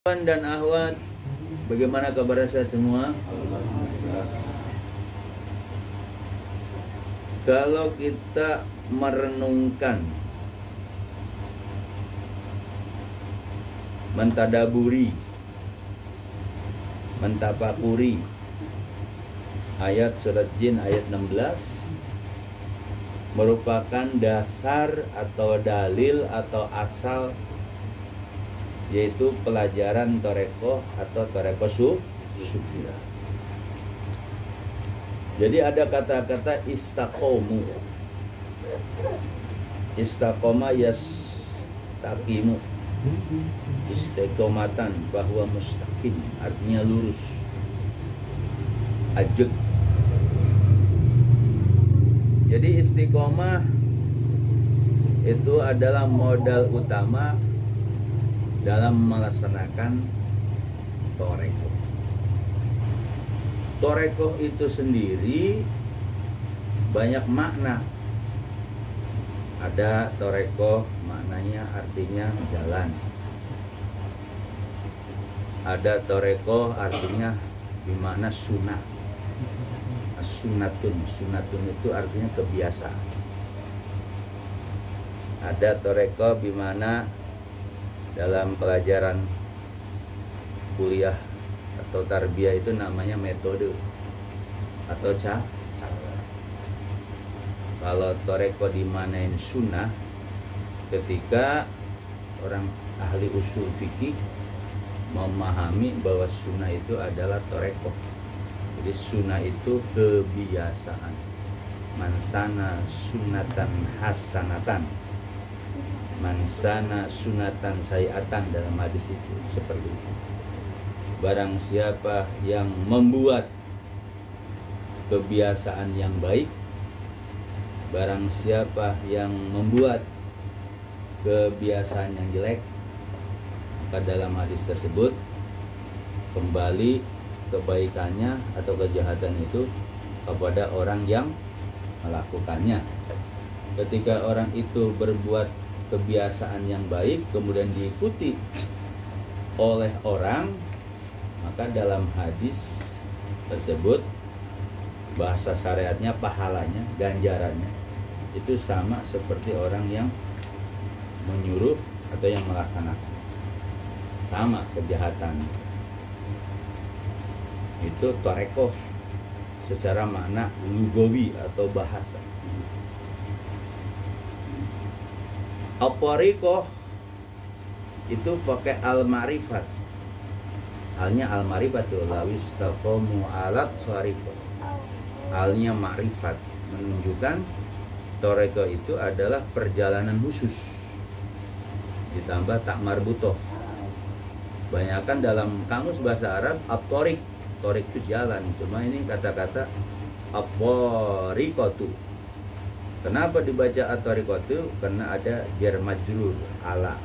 Ikhwan dan akhwat, bagaimana kabar saya semua? Kalau kita merenungkan, mentadaburi, mentafakuri ayat surat Jin ayat 16 merupakan dasar atau dalil atau asal, yaitu pelajaran Toreko atau Toreko Sufiyah. Jadi ada kata-kata istaqomu, istaqoma yastaqimu, istiqomatan bahwa mustaqim artinya lurus, ajeg. Jadi istiqomah itu adalah modal utama dalam melaksanakan Toreko. Toreko itu sendiri banyak makna. Ada Toreko maknanya artinya jalan. Ada Toreko artinya dimana sunnah. Sunnatun, sunnatun itu artinya kebiasaan. Ada Toreko dimana dalam pelajaran kuliah atau tarbiyah itu namanya metode atau cara. Kalau Toreko dimanain sunnah, ketika orang ahli usul fikih memahami bahwa sunnah itu adalah Toreko. Jadi sunnah itu kebiasaan. Mansana sunnatan hasanatan, mansana sunatan sayatan, dalam hadis itu seperti itu. Barang siapa yang membuat kebiasaan yang baik, barang siapa yang membuat kebiasaan yang jelek, maka dalam hadis tersebut kembali kebaikannya atau kejahatan itu kepada orang yang melakukannya. Ketika orang itu berbuat kebiasaan yang baik kemudian diikuti oleh orang, maka dalam hadis tersebut bahasa syariatnya pahalanya, ganjarannya itu sama seperti orang yang menyuruh atau yang melaksanakan. Sama kejahatan. Itu Toreko secara makna lugawi atau bahasa. Al-Tariqah itu pakai al-marifat. Halnya al-marifat itu lawis taqamu alat tariqah. Halnya marifat, menunjukkan Toreko itu adalah perjalanan khusus. Ditambah tak marbutoh. Banyakan dalam kamus bahasa Arab at-tariq, tariq itu jalan. Cuma ini kata-kata at-tariqatu. Kenapa dibaca at-tariqatu? Karena ada jar majrur ala.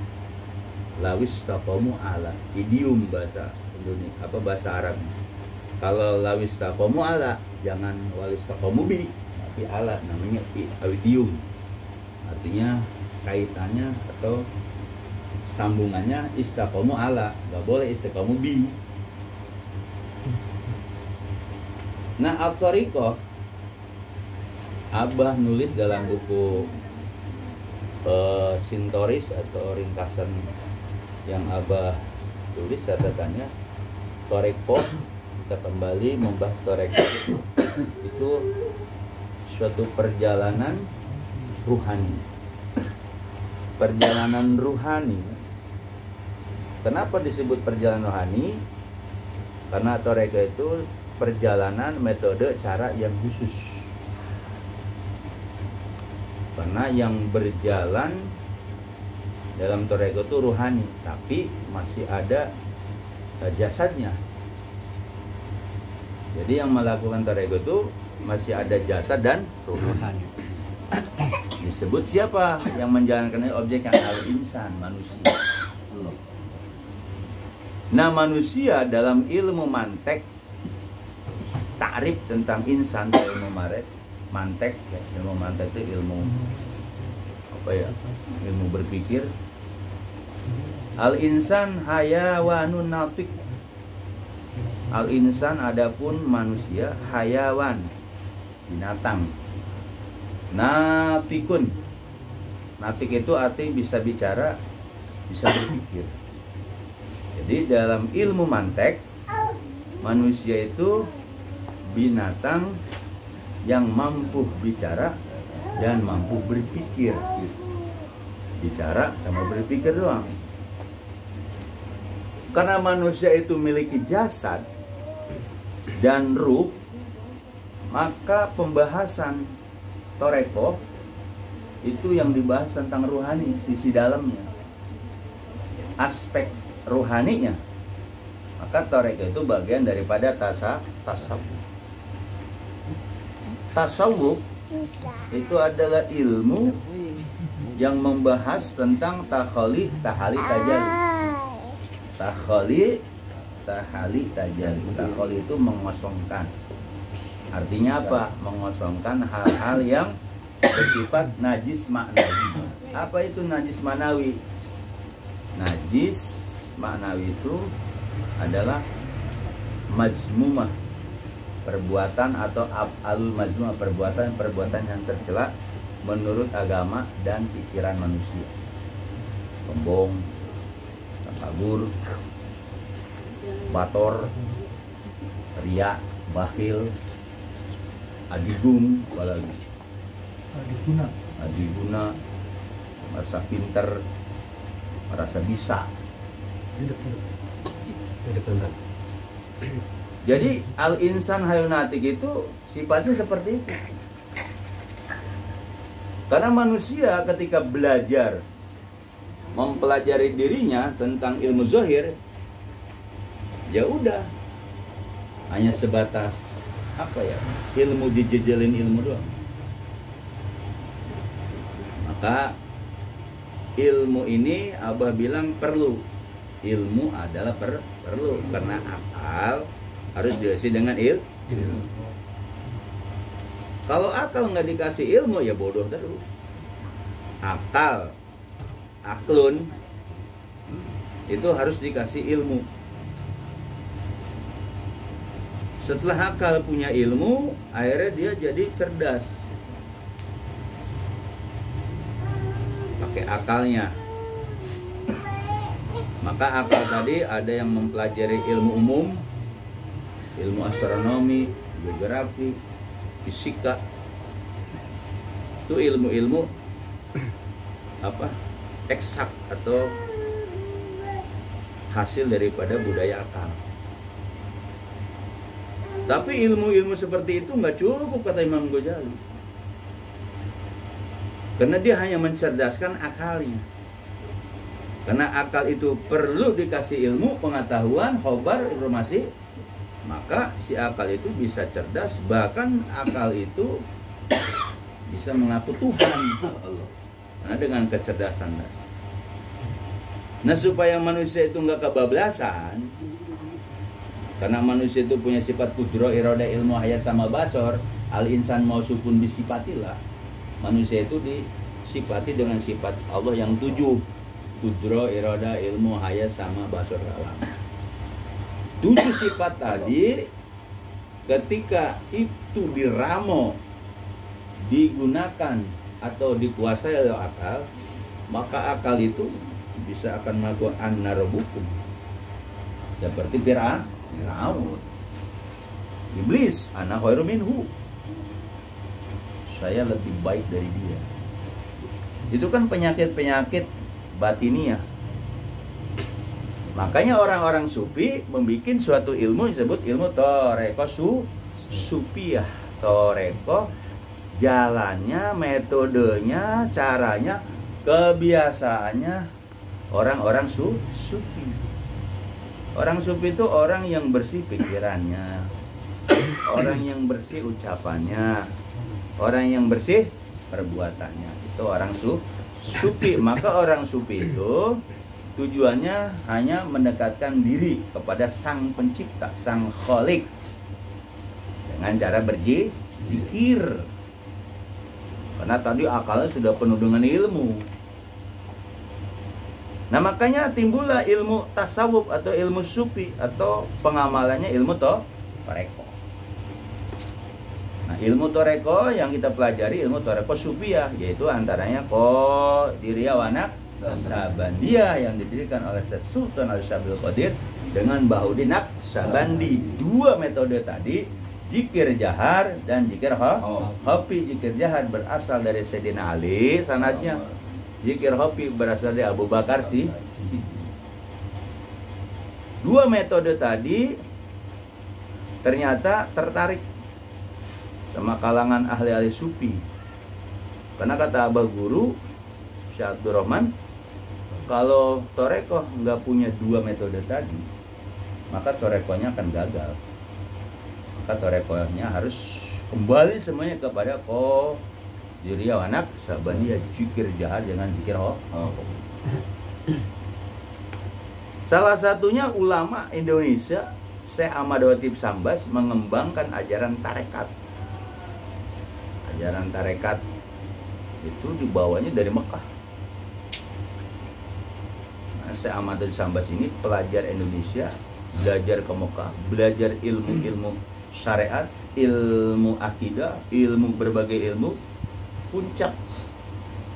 Lawis taqamu ala, idiom bahasa Indonesia, apa bahasa Arab. Kalau lawis taqamu ala, jangan lawis taqamu bi, tapi ala, namanya idiom. Artinya kaitannya atau sambungannya istaqamu ala, nggak boleh istaqamu bi. Nah, at-tariqah Abah nulis dalam buku sintoris atau ringkasan yang Abah tulis, catatannya Toreko, kita kembali membahas Toreko itu suatu perjalanan ruhani. Perjalanan ruhani. Kenapa disebut perjalanan rohani? Karena Toreko itu perjalanan metode cara yang khusus. Karena yang berjalan dalam Toreko itu ruhani, tapi masih ada jasadnya. Jadi yang melakukan Toreko itu masih ada jasad dan ruhani. Disebut siapa yang menjalankan objek yang al-insan, manusia. Nah, manusia dalam ilmu mantek, ta'rif tentang insan, ilmu mantek, ya, ilmu mantek itu ilmu apa ya, ilmu berpikir Al insan hayawanun natik. Al insan adapun manusia, hayawan binatang. Natikun. Natik itu arti bisa bicara, bisa berpikir. Jadi dalam ilmu mantek, manusia itu binatang yang mampu bicara dan mampu berpikir. Bicara sama berpikir doang. Karena manusia itu memiliki jasad dan ruh, maka pembahasan toreko itu yang dibahas tentang ruhani, sisi dalamnya, aspek ruhaninya. Maka toreko itu bagian daripada tasawuf. Tasawuf itu adalah ilmu yang membahas tentang takhali, tajalli. Takhali, tajalli. Takhali itu mengosongkan. Artinya apa? Mengosongkan hal-hal yang bersifat najis maknawi. Apa itu najis maknawi? Najis maknawi itu adalah mazmumah, perbuatan atau af'alul mazmumah, perbuatan yang tercela menurut agama dan pikiran manusia. Sombong, takabur, bator, riya, bakhil, adigung, apalagi adiguna, merasa pinter, merasa bisa. Jadi al-insan hayunatik itu sifatnya seperti itu. Karena manusia ketika belajar mempelajari dirinya tentang ilmu zahir, ya udah hanya sebatas apa ya, ilmu dijejelin ilmu doang. Maka ilmu ini Abah bilang perlu. Ilmu adalah perlu karena akal harus diisi dengan ilmu. Kalau akal nggak dikasih ilmu ya bodoh terus. Aklun itu harus dikasih ilmu. Setelah akal punya ilmu, akhirnya dia jadi cerdas. Pakai akalnya. Maka akal tadi ada yang mempelajari ilmu umum, ilmu astronomi, geografi, fisika. Itu ilmu-ilmu apa? Eksak atau hasil daripada budaya akal. Tapi ilmu-ilmu seperti itu nggak cukup, kata Imam Ghazali. Karena dia hanya mencerdaskan akalnya. Karena akal itu perlu dikasih ilmu, pengetahuan, khobar, informasi. Maka si akal itu bisa cerdas. Bahkan akal itu bisa mengaku Tuhan. Karena dengan kecerdasan. Nah, supaya manusia itu nggak kebablasan, karena manusia itu punya sifat kudro, iroda, ilmu, hayat, sama basor. Al-insan mausufun bisifatilah. Manusia itu disifati dengan sifat Allah yang 7. Kudro, iroda, ilmu, hayat, sama basor, alam. 7 sifat tadi ketika itu diramo, digunakan atau dikuasai oleh akal, maka akal itu bisa akan melakukan an-narobukum. Seperti Fir'aun, iblis, ana khairu minhu, saya lebih baik dari dia. Itu kan penyakit-penyakit batiniah. Makanya orang-orang sufi membuat suatu ilmu disebut ilmu toreko sufiyah. Toreko jalannya, metodenya, caranya, kebiasaannya orang-orang sufi. Orang sufi itu orang yang bersih pikirannya, orang yang bersih ucapannya, orang yang bersih perbuatannya. Itu orang sufi. Maka orang sufi itu tujuannya hanya mendekatkan diri kepada Sang Pencipta, Sang Kholik, dengan cara berzikir. Karena tadi akalnya sudah penuh dengan ilmu. Nah makanya timbullah ilmu tasawuf atau ilmu sufi atau pengamalannya ilmu toreko. Nah ilmu toreko yang kita pelajari ilmu toreko sufiyah, yaitu antaranya Qadiriyah wa Naqsabandiyah yang didirikan oleh Sultan Al-Syabdul Qadir dengan Bahuddin Naqsabandi. Dua metode tadi, zikir jahar dan zikir hopi. Zikir jahar berasal dari Sayyidina Ali sanadnya. Zikir hopi berasal dari Abu Bakar sih. Dua metode tadi ternyata tertarik sama kalangan ahli-ahli sufi. Karena kata Abah Guru Syekh Abdul Rahman, kalau toreko nggak punya dua metode tadi, maka torekonya akan gagal. Maka torekonya harus kembali semuanya kepada Qadiriyah wa Naqsabandiyah, zikir jahar dengan zikir Salah satunya ulama Indonesia Syekh Ahmad Khatib Sambas mengembangkan ajaran tarekat. Ajaran tarekat itu dibawanya dari Mekah. Nah, Syekh Ahmad Khatib Sambas ini pelajar Indonesia, belajar ke Mekah, belajar ilmu-ilmu syariat, ilmu akidah, ilmu berbagai ilmu. Puncak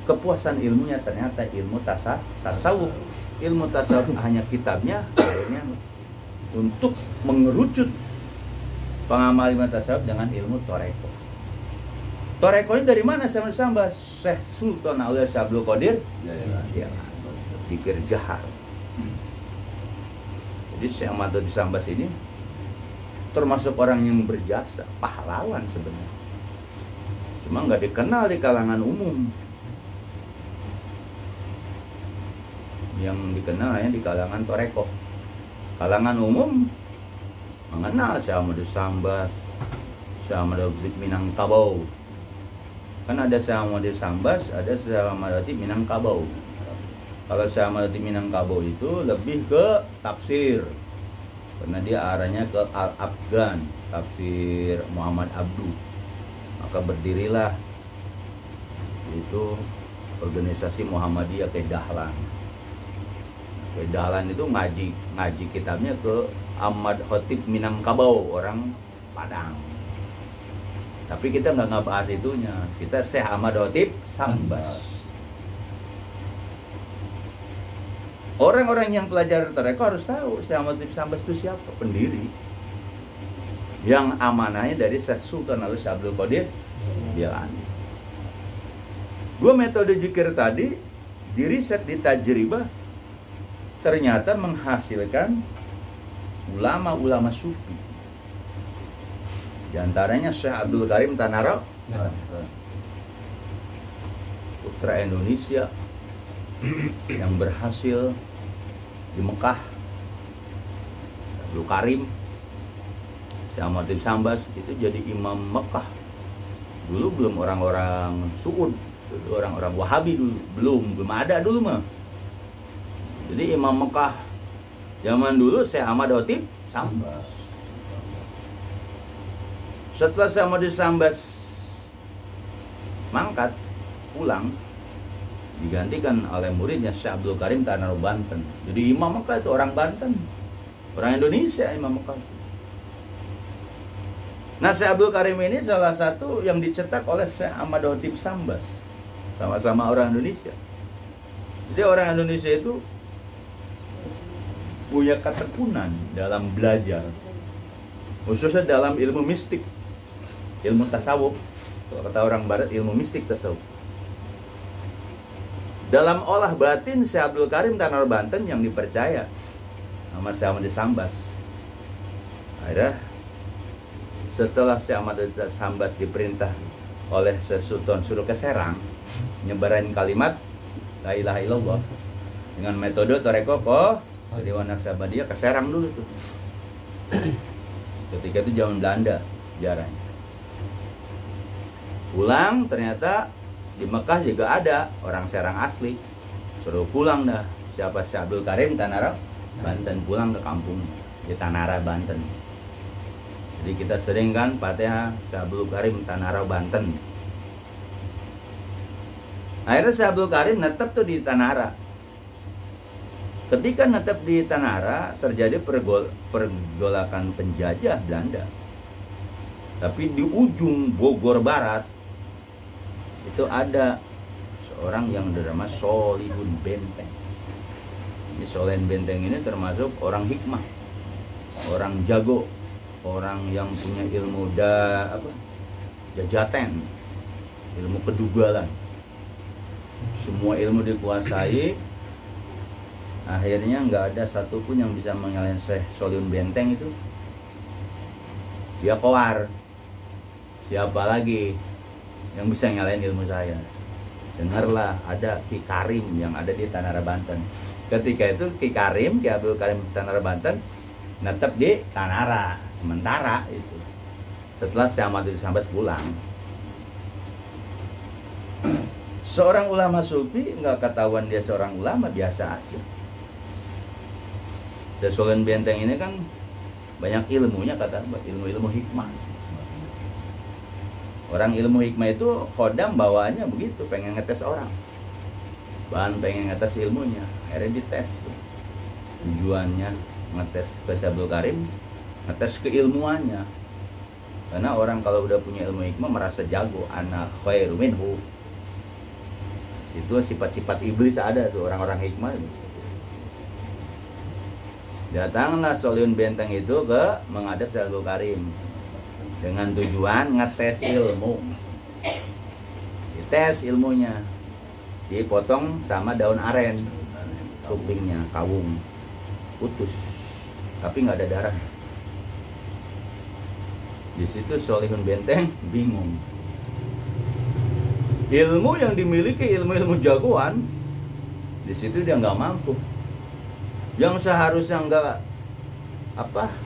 kepuasan ilmunya ternyata ilmu tasawuf. Ilmu tasawuf hanya kitabnya, akhirnya untuk mengerucut pengamal ilmu tasawuf dengan ilmu toreko. Toreko ini dari mana Syekh Sambas? Syekh Sultan Al-Syabdul Qadir. Ya, zikir jahar. Jadi Syekh Ahmad Sambas ini termasuk orang yang berjasa, pahlawan sebenarnya. Cuma nggak dikenal di kalangan umum. Yang dikenal hanya di kalangan toreko. Kalangan umum mengenal Syekh Ahmad Sambas, Syekh Ahmad Minangkabau. Kan ada Syekh Ahmad Sambas, ada Syekh Ahmad Minangkabau. Kalau Syekh Ahmad Minangkabau itu lebih ke tafsir, karena dia arahnya ke Al-Afgan, tafsir Muhammad Abdu. Maka berdirilah itu organisasi Muhammadiyah Kedahlan. Kedahlan itu ngaji kitabnya ke Ahmad Khatib Minangkabau, orang Padang. Tapi kita nggak bahas itunya. Kita Syekh Ahmad Khatib Sambas. Orang-orang yang pelajar toreko harus tahu Syekh Ahmad Khatib Sambas itu siapa, pendiri. Yang amanahnya dari Syekh Sultan Al-Syabdul Qadir Jilani. Dua metode zikir tadi diriset di tajribah, ternyata menghasilkan ulama-ulama sufi. Di antaranya Syekh Abdul Karim Tanara, putra Indonesia yang berhasil di Mekah. Abdul Karim Syekh Ahmad Khatib Sambas itu jadi imam Mekah. Dulu belum orang-orang Suud, orang-orang Wahabi dulu, belum ada dulu mah. Jadi imam Mekah zaman dulu Syekh Ahmad Khatib Sambas. Setelah Syekh Ahmad Sambas mangkat pulang, digantikan oleh muridnya Syekh Abdul Karim Tanara Banten. Jadi imam Mekah itu orang Banten, orang Indonesia imam Mekah. Nah, Syekh Abdul Karim ini salah satu yang dicetak oleh Syekh Ahmad Khatib Sambas. Sama-sama orang Indonesia. Jadi orang Indonesia itu punya ketekunan dalam belajar, khususnya dalam ilmu mistik, ilmu tasawuf. Kalau kata orang barat, ilmu mistik tasawuf. Dalam olah batin Syekh Abdul Karim Tanara Banten yang dipercaya sama Syekh Ahmad Sambas. Akhirnya setelah Syekh Ahmad Sambas diperintah oleh Sultan suruh ke Serang nyebarin kalimat la ilaha illallah dengan metode toreko Qadiriyah Naqsabandiyah ke Serang dulu tuh. Ketika itu zaman Belanda sejarahnya. Pulang ternyata di Mekah juga ada orang Serang asli. Suruh pulang dah. Siapa? Syekh Abdul Karim Tanara Banten, pulang ke kampung di Tanara Banten. Jadi kita sering kan Fatihah Syekh Abdul Karim Tanara Banten. Akhirnya Syekh Abdul Karim netep tuh di Tanara. Ketika netap di Tanara terjadi pergolakan penjajah Belanda. Tapi di ujung Bogor Barat itu ada seorang yang bernama Solihun Benteng. Ini Solihun Benteng ini termasuk orang hikmah, orang jago, orang yang punya ilmu jajaten, ilmu kedugalan. Semua ilmu dikuasai. Akhirnya nggak ada satupun yang bisa mengalahkan Syekh Solihun Benteng itu. Dia koar. Siapa lagi yang bisa ngalahin ilmu saya? Dengarlah, ada Ki Karim yang ada di Tanara Banten. Ketika itu Ki Abdul Karim Tanara Banten netap di Tanara sementara itu. Setelah Syekh Ahmad Sambas pulang. Seorang ulama sufi nggak ketahuan dia seorang ulama, biasa aja. Syekh Solihun Benteng ini kan banyak ilmunya, kata ilmu hikmah. Orang ilmu hikmah itu khodam bawaannya begitu, pengen ngetes orang, pengen ngetes ilmunya, akhirnya dites. Tujuannya ngetes ke Syekh Abdul Karim, ngetes keilmuannya. Karena orang kalau udah punya ilmu hikmah merasa jago, ana khairu minhu. Itu sifat-sifat iblis ada tuh orang-orang hikmah. Datanglah Solihun Benteng itu ke menghadap Syekh Abdul Karim dengan tujuan ngetes ilmu. Dites ilmunya, dipotong sama daun aren, kupingnya kawung, putus, tapi nggak ada darah. Di situ Solihun Benteng bingung. Ilmu yang dimiliki ilmu jagoan, di situ dia nggak mampu. Yang seharusnya nggak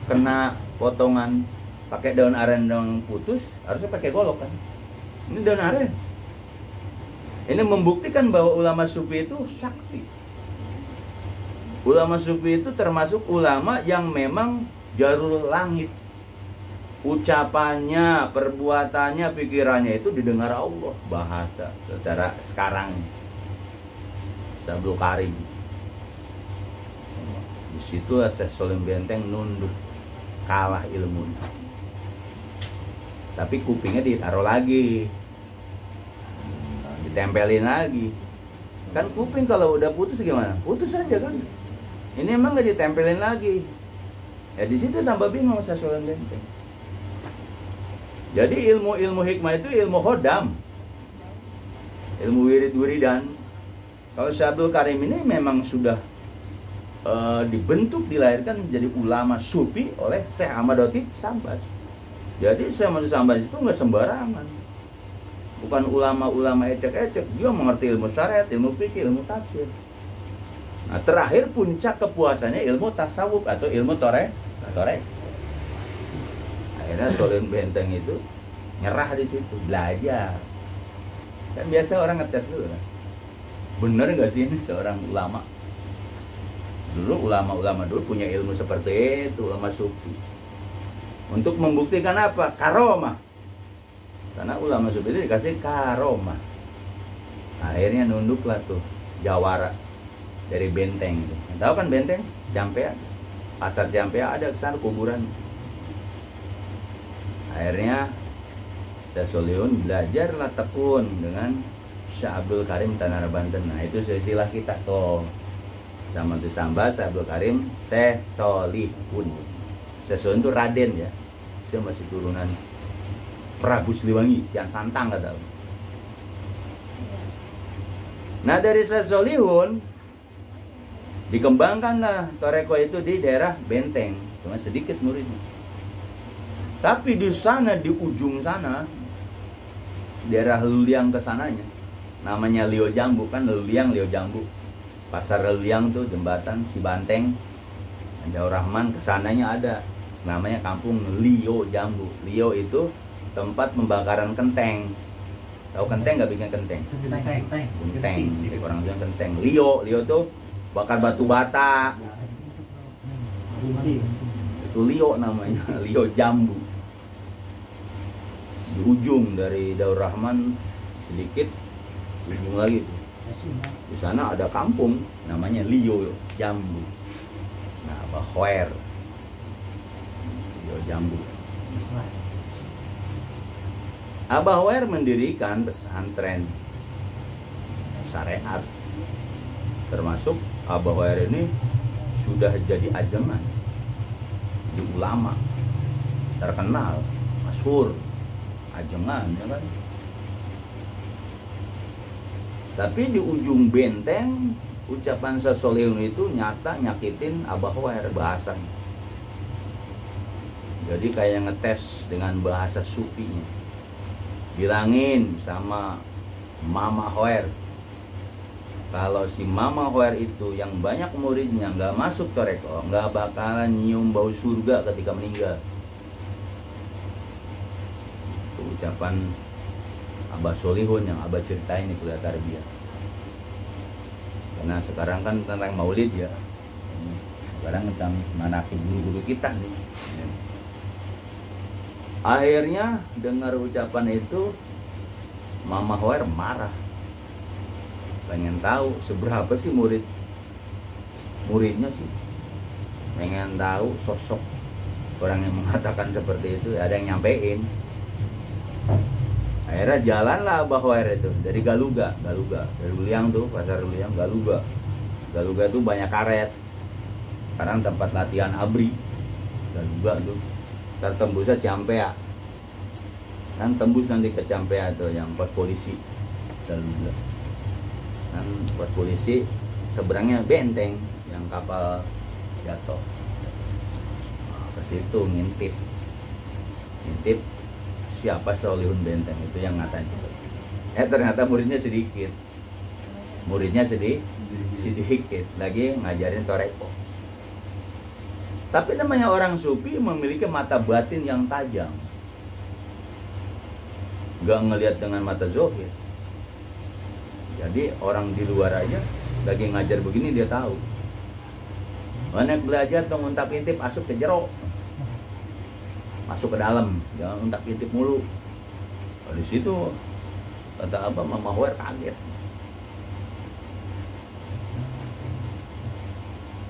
kena potongan pakai daun aren yang putus, harusnya pakai golok kan. Ini daun aren. Ini membuktikan bahwa ulama sufi itu sakti. Ulama sufi itu termasuk ulama yang memang jarul langit. Ucapannya, perbuatannya, pikirannya itu didengar Allah. Bahasa secara sekarang Abdul Karim. Di situ Syekh Solihun Benteng nunduk, kalah ilmunya. Tapi kupingnya ditaruh lagi, ditempelin lagi. Kan kuping kalau udah putus gimana? Putus aja kan. Ini emang nggak ditempelin lagi. Ya di situ tambah bingung Syekh Solihun Benteng. Jadi ilmu hikmah itu ilmu khodam, ilmu wirid-wiridan. Kalau Syekh Abdul Karim ini memang sudah dibentuk, dilahirkan menjadi ulama sufi oleh Syekh Ahmad Sambas. Jadi Syekh Ahmad Sambas itu nggak sembarangan, bukan ulama-ulama ecek-ecek. Dia mengerti ilmu syariat, ilmu fikih, ilmu tafsir. Nah, terakhir puncak kepuasannya ilmu tasawuf atau ilmu torek. Akhirnya Solihun Benteng itu nyerah di situ, belajar. Kan biasa orang ngetes dulu kan. Bener nggak sih ini seorang ulama? Dulu ulama-ulama dulu punya ilmu seperti itu, ulama sufi. Untuk membuktikan apa? Karomah. Karena ulama sufi itu dikasih karomah. Akhirnya nunduklah tuh jawara dari Benteng. Tahu kan Benteng? Ciampea. Pasar Ciampea ada kesana kuburan. Akhirnya Syekh Solihun belajarlah tekun dengan Syekh Abdul Karim Tanara Banten. Nah itu silsilah kita tuh. Sama itu Sambas, Syekh Abdul Karim, Syekh Solihun. Syekh Solihun itu Raden ya. Dia masih turunan Prabu Siliwangi yang Santang kata. Nah dari Syekh Solihun dikembangkanlah toreko itu di daerah Benteng. Cuma sedikit muridnya. Tapi di sana, di ujung sana, daerah Luliang kesananya, namanya Lio Jambu kan, Luliang Lio Jambu. Pasar Luliang tuh jembatan Cibanteng, Daur Rahman kesananya ada, namanya kampung Lio Jambu. Lio itu tempat pembakaran kenteng. Tahu kenteng nggak, bikin kenteng? Kenteng. Orang bilang kenteng. Lio tuh bakar batu bata. Itu Lio namanya, Lio Jambu. Di ujung dari Daur Rahman sedikit, ujung lagi tuh. Di sana ada kampung namanya Lio Jambu. Nah, Abah Hoer Lio Jambu. Abah Hoer mendirikan pesantren syariat. Termasuk Abah Hoer ini sudah jadi ajengan di ulama terkenal, masyhur, ajengan, ya kan. Tapi di ujung benteng ucapan Sesolihun itu nyata nyakitin Abah Hoer bahasanya. Jadi kayak ngetes dengan bahasa sufinya. Bilangin sama Mama Hoer, kalau si Mama Hoer itu yang banyak muridnya nggak masuk toreko, nggak bakalan nyium bau surga ketika meninggal. Itu ucapan Abah Solihun yang Abah ceritain di kuliah tarbiyah. Karena sekarang kan tentang maulid ya. Sekarang tentang manakib guru-guru kita nih. Akhirnya dengar ucapan itu Mama Hoer marah. Pengen tahu seberapa sih muridnya sih. Pengen tahu sosok orang yang mengatakan seperti itu. Ada yang nyampein. Akhirnya jalanlah Abah Hoer itu dari Galuga, dari Uliang tuh, pasar Uliang, Galuga tuh banyak karet. Sekarang tempat latihan ABRI, Galuga tuh. Ntar tembusnya Ciampea, kan tembus nanti ke Ciampea tuh yang pos polisi Galuga. Kan pos polisi seberangnya benteng yang kapal jatuh. Nah, ke situ ngintip siapa Solihun Benteng itu yang ngatain. Ternyata muridnya sedikit. Sedikit lagi ngajarin toreko. Tapi namanya orang sufi memiliki mata batin yang tajam. Gak ngelihat dengan mata zohir. Jadi orang di luar aja lagi ngajar begini dia tahu. Banyak belajar tuh nguntak-intip masuk ke jero. Masuk ke dalam, jangan untak-intip mulu. Di situ kata Abah, Mama Hoer kaget.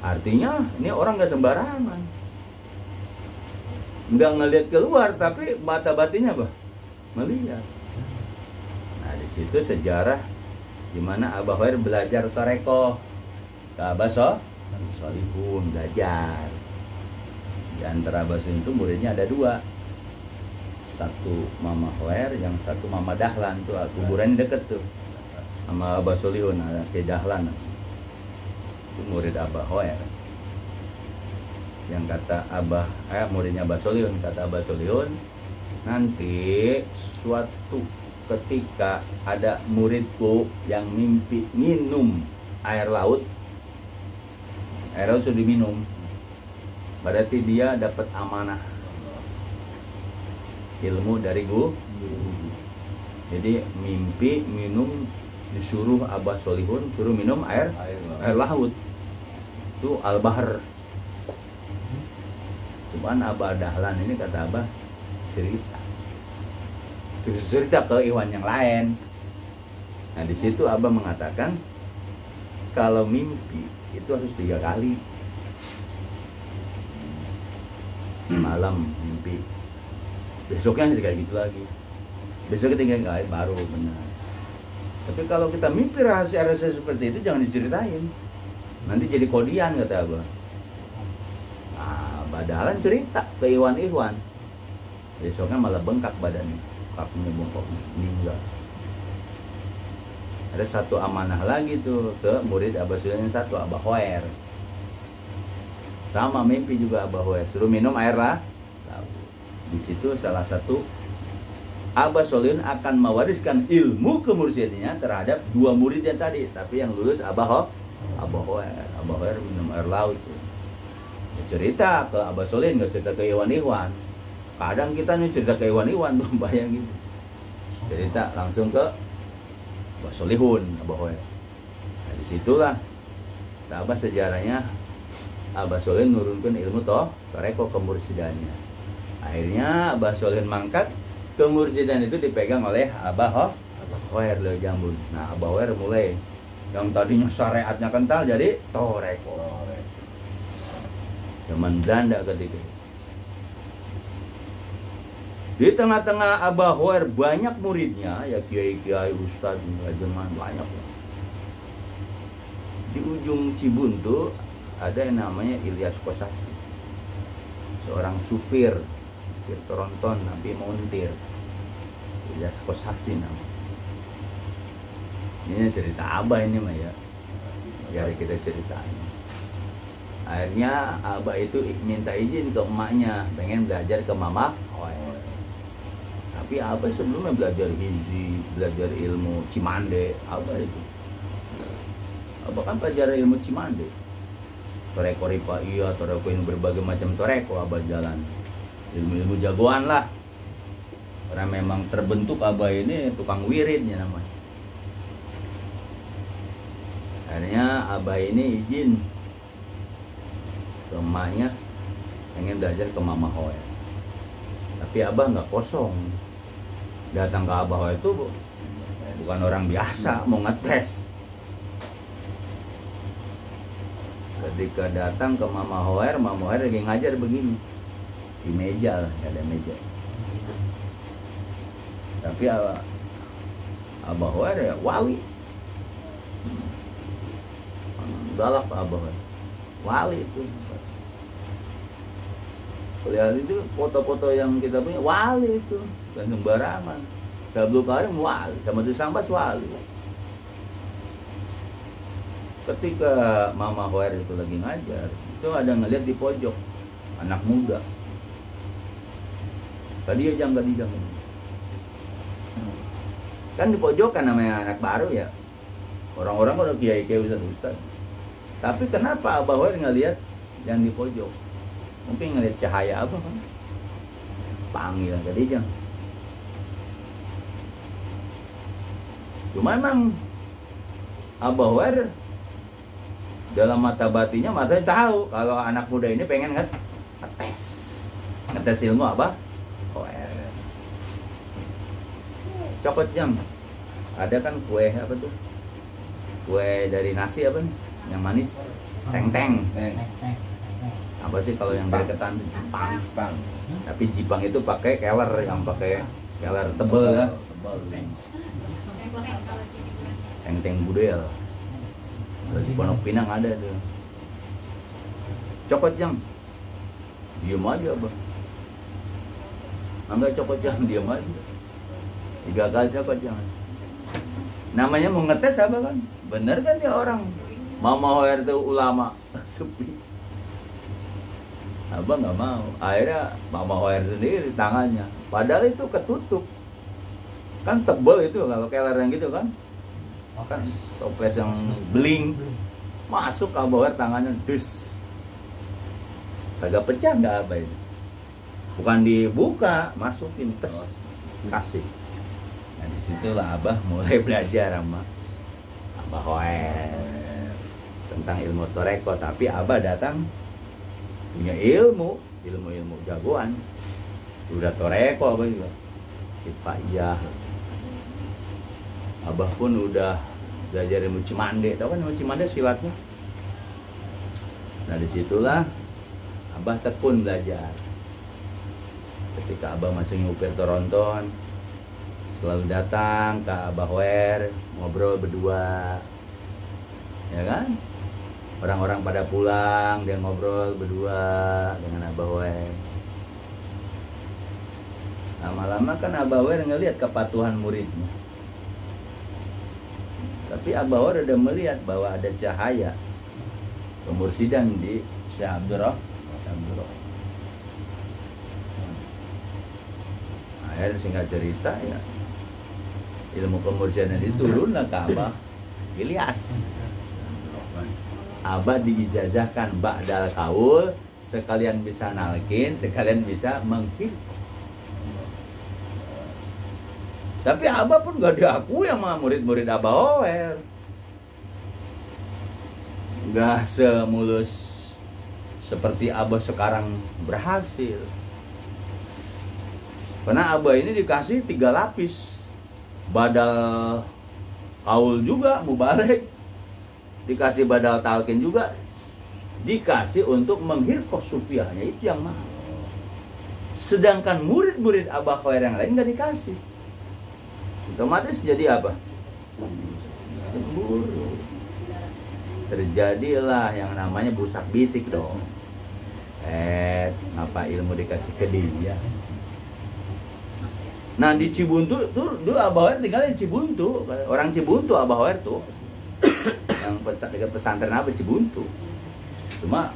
Artinya ini orang nggak sembarangan, nggak ngelihat keluar, tapi mata batinnya apa? Melihat. Nah di situ sejarah dimana Abah Hoer belajar toreko ke Abah Solihun belajar. Di antara Abah Solihun itu muridnya ada dua, satu Mama Hoer, yang satu Mama Dahlan tuh, kuburannya deket tuh sama Abah Solihun, ada ke Dahlan. Itu murid Abah Hoer. Yang kata Abah, muridnya Abah Solihun, kata Abah Solihun, nanti suatu ketika ada muridku yang mimpi minum air laut sudah diminum, berarti dia dapat amanah ilmu dari guru. Jadi mimpi minum, disuruh Abah Solihun suruh minum air laut. Itu al-bahr. Cuman Abah Dahlan ini kata Abah cerita ke Iwan yang lain. Nah di situ Abah mengatakan kalau mimpi itu harus 3 kali. Malam mimpi, besoknya kayak gitu lagi, besoknya 3 kali baru benar. Tapi kalau kita mimpi rahasia-rahasia seperti itu jangan diceritain, nanti jadi kodian kata Abah. Nah, Badalan cerita ke Iwan, besoknya malah bengkak badannya, kakinya bengkak, meninggal. Ada satu amanah lagi tuh ke murid Abah Solihun yang satu, Abah Hoer. Sama mimpi juga Abah Hoer, suruh minum air laut. Di situ salah satu Abah Solihun akan mewariskan ilmu kemursyidnya terhadap 2 muridnya tadi, tapi yang lulus Abah Hoer. Abah Hoer minum air laut tuh. Ya, cerita ke Abah Solihun, nggak cerita ke Iwan. Kadang kita nih cerita ke Iwan belum bayangin, cerita langsung ke Abah Solihun, Abah Hoer. Nah disitulah Abah sejarahnya Abah Solihun nurunkan ilmu toreko kemursidannya. Akhirnya Abah Solihun mangkat, kemursidan itu dipegang oleh Abah Hoer Leo Jambu. Nah Abah Hoer mulai Yang tadinya syariatnya kental jadi toreko. Zaman Belanda ketika di tengah-tengah Abah Hoer banyak muridnya, ya kiai-kiai, ustadz, zaman banyak. Di ujung Cibuntu ada yang namanya Ilyas Kosasi, seorang supir tronton tapi montir. Ilyas Kosasi namanya. Ini cerita Abah ini mah ya, biar kita ceritain. Akhirnya Abah itu minta izin ke emaknya, pengen belajar ke Mama Hoer. Tapi Abah sebelumnya belajar hiji, belajar ilmu Cimande. Abah itu Abah kan belajar ilmu Cimande, toreko ripaiyah, toreko ini berbagai macam toreko. Abah jalan ilmu-ilmu jagoan lah, karena memang terbentuk Abah ini tukang wiridnya namanya. Akhirnya Abah ini izin ke emaknya, pengen belajar ke Mama Hoer. Tapi Abah nggak kosong, datang ke Abah Hoer itu bukan orang biasa, mau ngetes. Ketika datang ke Mama Hoer lagi ngajar begini di meja lah, ada meja. Tapi Abah Hoer ya wali, galak Abah Hoer, wali itu. Lihat itu foto-foto yang kita punya, wali itu dan sembarangan. Abdul Karim wali, sama Sambas wali. Ketika Mama Hoer itu lagi ngajar, itu ada ngeliat di pojok anak muda. Tadi aja nggak dijang. Kan di pojok kan namanya anak baru ya. Orang-orang udah kiai-kiai ustaz. Tapi kenapa Abah Hoer ngeliat yang di pojok? Mungkin ngeliat cahaya Abah kan. Panggil tadi jang. Cuma emang Abah Hoer dalam mata batinnya tahu kalau anak muda ini pengen ngetes ilmu Abah Hoer. Cokot jam. Ada kan kue apa tuh? Kue dari nasi apa nih? Yang manis? Teng-teng. Apa sih kalau yang dari ketan? Jipang. Tapi jipang itu pakai keler, yang pakai keler tebel ya. Teng-teng budel. Di Pondok Pinang ada tuh. Cokot jang. Diam aja Abah. Enggak cokot jang, diam aja. 3 kali cokot jang. Namanya mau ngetes apa kan? Bener kan dia orang. Mama Hoer itu ulama sepi. Abah nggak mau. Akhirnya Mama Hoer sendiri tangannya. Padahal itu ketutup. Kan tebel itu kalau keler yang gitu kan. Kan toples yang bling. Masuk ke Abah Hoer tangannya dus. Agak pecah nggak Abah itu? Bukan dibuka, masukin tes. Kasih. Nah disitulah Abah mulai belajar sama Abah Hoer tentang ilmu toreko. Tapi Abah datang punya ilmu jagoan. Udah toreko Abah juga. Ripaiyah. Abah pun udah belajar ilmu Cimande. Tahu kan ilmu Cimande silatnya? Nah disitulah Abah tekun belajar. Ketika Abah masih ngupir Toronton, selalu datang ke Abah Hoer, ngobrol berdua, ya kan? Orang-orang pada pulang, dia ngobrol berdua dengan Abah Hoer. Lama-lama kan Abah Hoer ngelihat kepatuhan muridnya. Tapi Abah Hoer udah melihat bahwa ada cahaya pemursidan di Syekh Abdul Rahman. Akhirnya singkat cerita ya, ilmu pemursidan itu turunlah ke Abah Ilyas. Abah diijazahkan ba'dal kaul, sekalian bisa nalkin, sekalian bisa menghib. Tapi Abah pun gak diakui sama murid-murid Abah Hoer. Gak semulus seperti Abah sekarang berhasil. Karena Abah ini dikasih 3 lapis. Badal kaul juga, mubarek. dikasih badal talqin juga, dikasih untuk menghirqah sufiahnya, itu yang mahal. Sedangkan murid-murid Abah Khair yang lain nggak dikasih. Otomatis jadi apa? Cemburu. Terjadilah yang namanya busak bisik dong. Ngapa ilmu dikasih ke dia? Nah di Cibuntu tuh dulu Abah Khair tinggal di Cibuntu. Orang Cibuntu Abah Khair tuh. Yang dekat pesantren apa Cibuntu. Cuma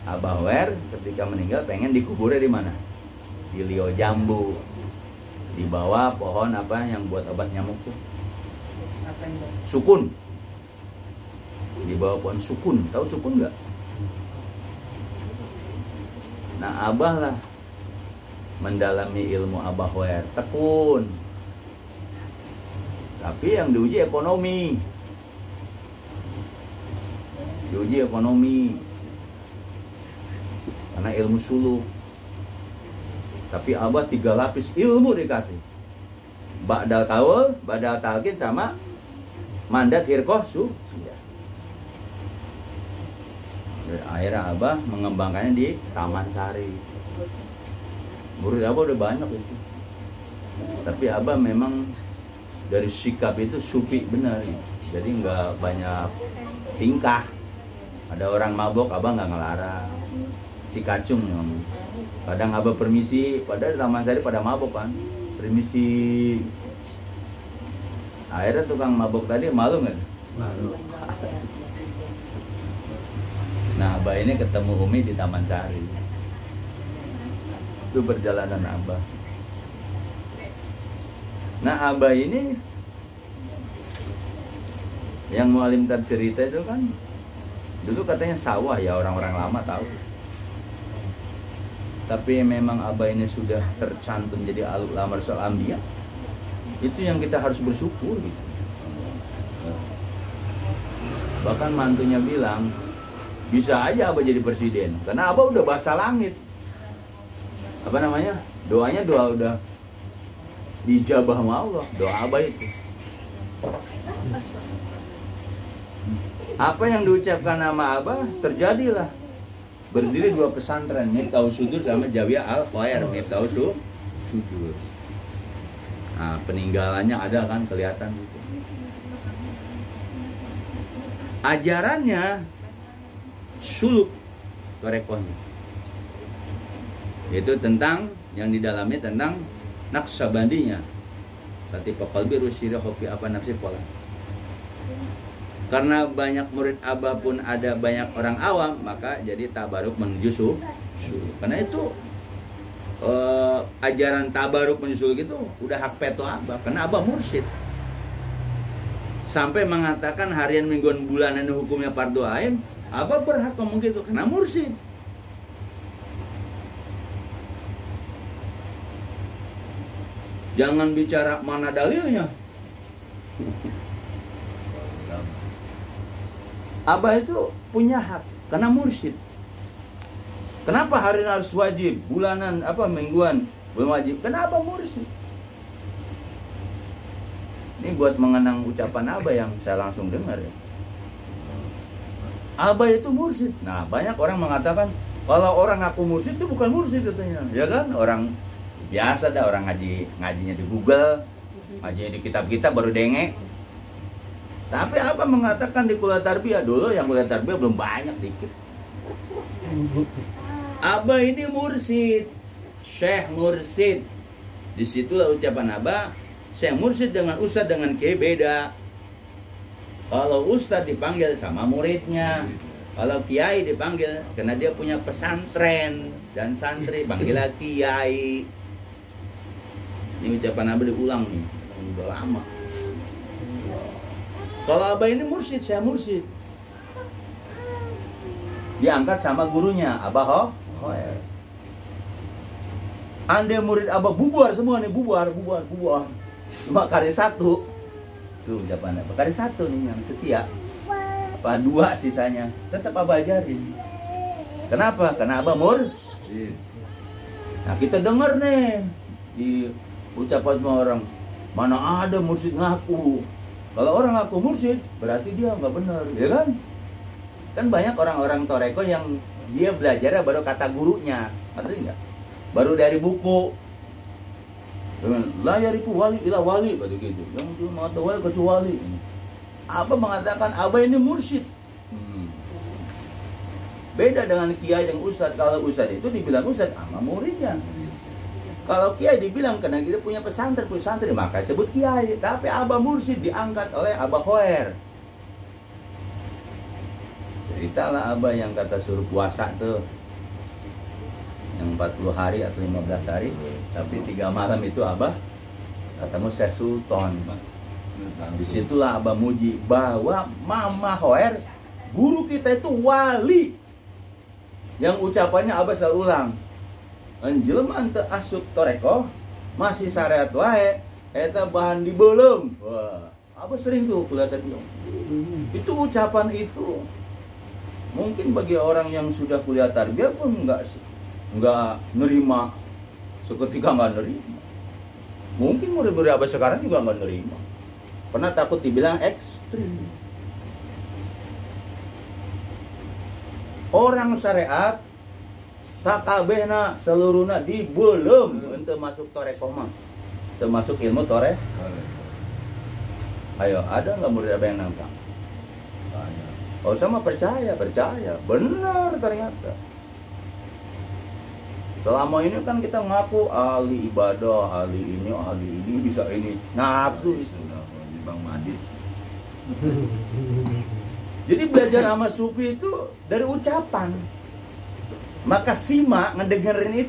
Abah Khair ketika meninggal pengen dikuburnya di mana? Di Lio Jambu. Di bawah pohon apa yang buat obat nyamuk tuh? Sukun. Di bawah pohon sukun. Tahu sukun nggak? Nah Abah lah mendalami ilmu Abah Khair, tekun. Tapi yang diuji ekonomi. Diuji ekonomi. Karena ilmu suluk. Tapi Abah 3 lapis ilmu dikasih. Ba'dal qaul, ba'dal talqin sama mandat hirqah sufiah. Akhirnya Abah mengembangkannya di Taman Sari. Murid Abah udah banyak itu. Tapi Abah memang dari sikap itu sufi benar. Jadi nggak banyak tingkah. Ada orang mabok, Abah nggak ngelarang. Si kacung ngomong. Kadang Abah permisi, padahal Taman Sari pada mabok kan. Permisi. Akhirnya tukang mabok tadi malu nggak? Malu. Nah, Abah ini ketemu Umi di Taman Sari. Itu perjalanan Abah. Nah, Abah ini yang mualim cerita itu kan dulu katanya sawah ya, orang-orang lama tahu. Tapi memang Abah ini sudah tercantum jadi ulama Rasul Anbiya. Itu yang kita harus bersyukur gitu. Bahkan mantunya bilang, bisa aja Abah jadi presiden karena Abah udah bahasa langit. Apa namanya? Doanya doa udah dijabah sama Allah, doa Abah itu. Apa yang diucapkan nama Abah terjadilah. Berdiri 2 pesantren, Miftahus Sudur sama Jawiyah Al-Khair. Miftahus Sudur. Nah, peninggalannya ada kan kelihatan gitu. Ajarannya suluk torekohnya. Itu tentang yang didalami tentang Naqsabandinya. Latifa qalbi rusira hofi apa nafsi pola. Karena banyak murid Abah pun ada banyak orang awam, maka jadi tabaruk menuju suluk. Karena itu ajaran tabaruk menuju suluk itu udah hak peto Abah, karena Abah mursyid. Sampai mengatakan harian, mingguan, bulanan hukumnya fardu ain, Abah berhak ngomong gitu karena mursyid. Jangan bicara mana dalilnya. Abah itu punya hak karena mursyid. Kenapa harian harus wajib, bulanan apa mingguan belum wajib? Kenapa mursyid? Ini buat mengenang ucapan Abah yang saya langsung dengar ya. Abah itu mursyid. Nah, banyak orang mengatakan kalau orang ngaku mursyid itu bukan mursyid katanya. Ya kan? Orang biasa dah, orang ngajinya di Google, ngajinya di kitab-kitab baru dengek. Tapi apa mengatakan di kuliah tarbiyah dulu, yang kuliah tarbiyah belum banyak, dikit. Abah ini mursyid, syekh mursyid. Disitulah ucapan Abah, syekh mursyid dengan ustadz dengan kiai beda. Kalau ustadz dipanggil sama muridnya, kalau kiai dipanggil karena dia punya pesantren dan santri, panggillah kiai. Ini ucapan Abah diulang nih, udah lama. Kalau Abah ini mursyid, saya mursyid. Diangkat sama gurunya, Abah Khair. Andai murid Abah bubar semua nih, bubar. Cuma karya 1. Tuh ucapan Abah, karya 1 nih yang setia. Apa 2 sisanya, tetap Abah ajarin. Kenapa? Karena Abah mursyid. Nah kita dengar nih di ucapan semua orang, mana ada mursyid ngaku Kalau orang ngaku mursyid, berarti dia nggak benar, ya kan? Kan banyak orang-orang toreko yang dia belajarnya baru kata gurunya, ngerti nggak? Baru dari buku. La yarifu wali ila wali, kata gitu. Yang dia mengatakan wali kecuali. Apa mengatakan Abah ini mursyid? Beda dengan kiai dan ustadz. Kalau ustadz itu dibilang ustadz sama muridnya. Kalau kiai dibilang karena dia punya pesantren, maka sebut kiai. Tapi Abah mursyid diangkat oleh Abah Khoer. Ceritalah Abah yang kata suruh puasa tuh, yang 40 hari atau 15 hari, tapi 3 malam itu Abah ketemu Syekh Sultan. Disitulah Abah muji bahwa Mama Khoer, guru kita itu wali. Yang ucapannya Abah selalu ulang, jelema teu asup toreko masih syariat wae eta bahan dibelem. Wah, Abah sering tuh kelihatan dia. Itu ucapan itu mungkin bagi orang yang sudah kuliah tarbiyah pun nggak nerima, seketika nggak nerima. Mungkin murid-murid Abah sekarang juga nggak nerima. Pernah takut dibilang ekstrim. Orang syariat sakabehna seluruhna dibelem untuk masuk toreko mah, termasuk ilmu toreh. Ayo, ada nggak murid Abah yang nantang? Oh, sama percaya, benar ternyata. Selama ini kan kita ngaku ahli ibadah, ahli ini bisa ini, nafsu itu. Bang Madit. Jadi belajar sama sufi itu dari ucapan. Maka simak ngedengerin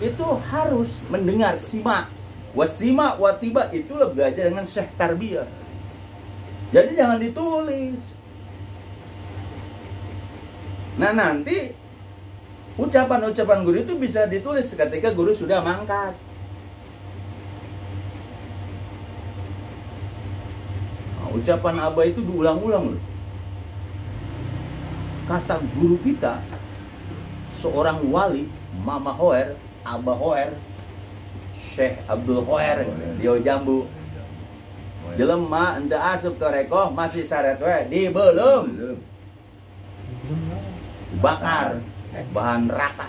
itu harus mendengar, simak. Wasima watiba, itulah belajar dengan syekh tarbiyah. Jadi jangan ditulis. Nah, nanti ucapan-ucapan guru itu bisa ditulis ketika guru sudah mangkat. Nah, ucapan Abah itu diulang-ulang loh. Kata guru kita, seorang wali, Mama Khoer, Abah Khoer, Syekh Abdul Khoer, Dio Jambu. Jelema ente asup toreko masih syariat wae dibelem. Bakar bahan neraka.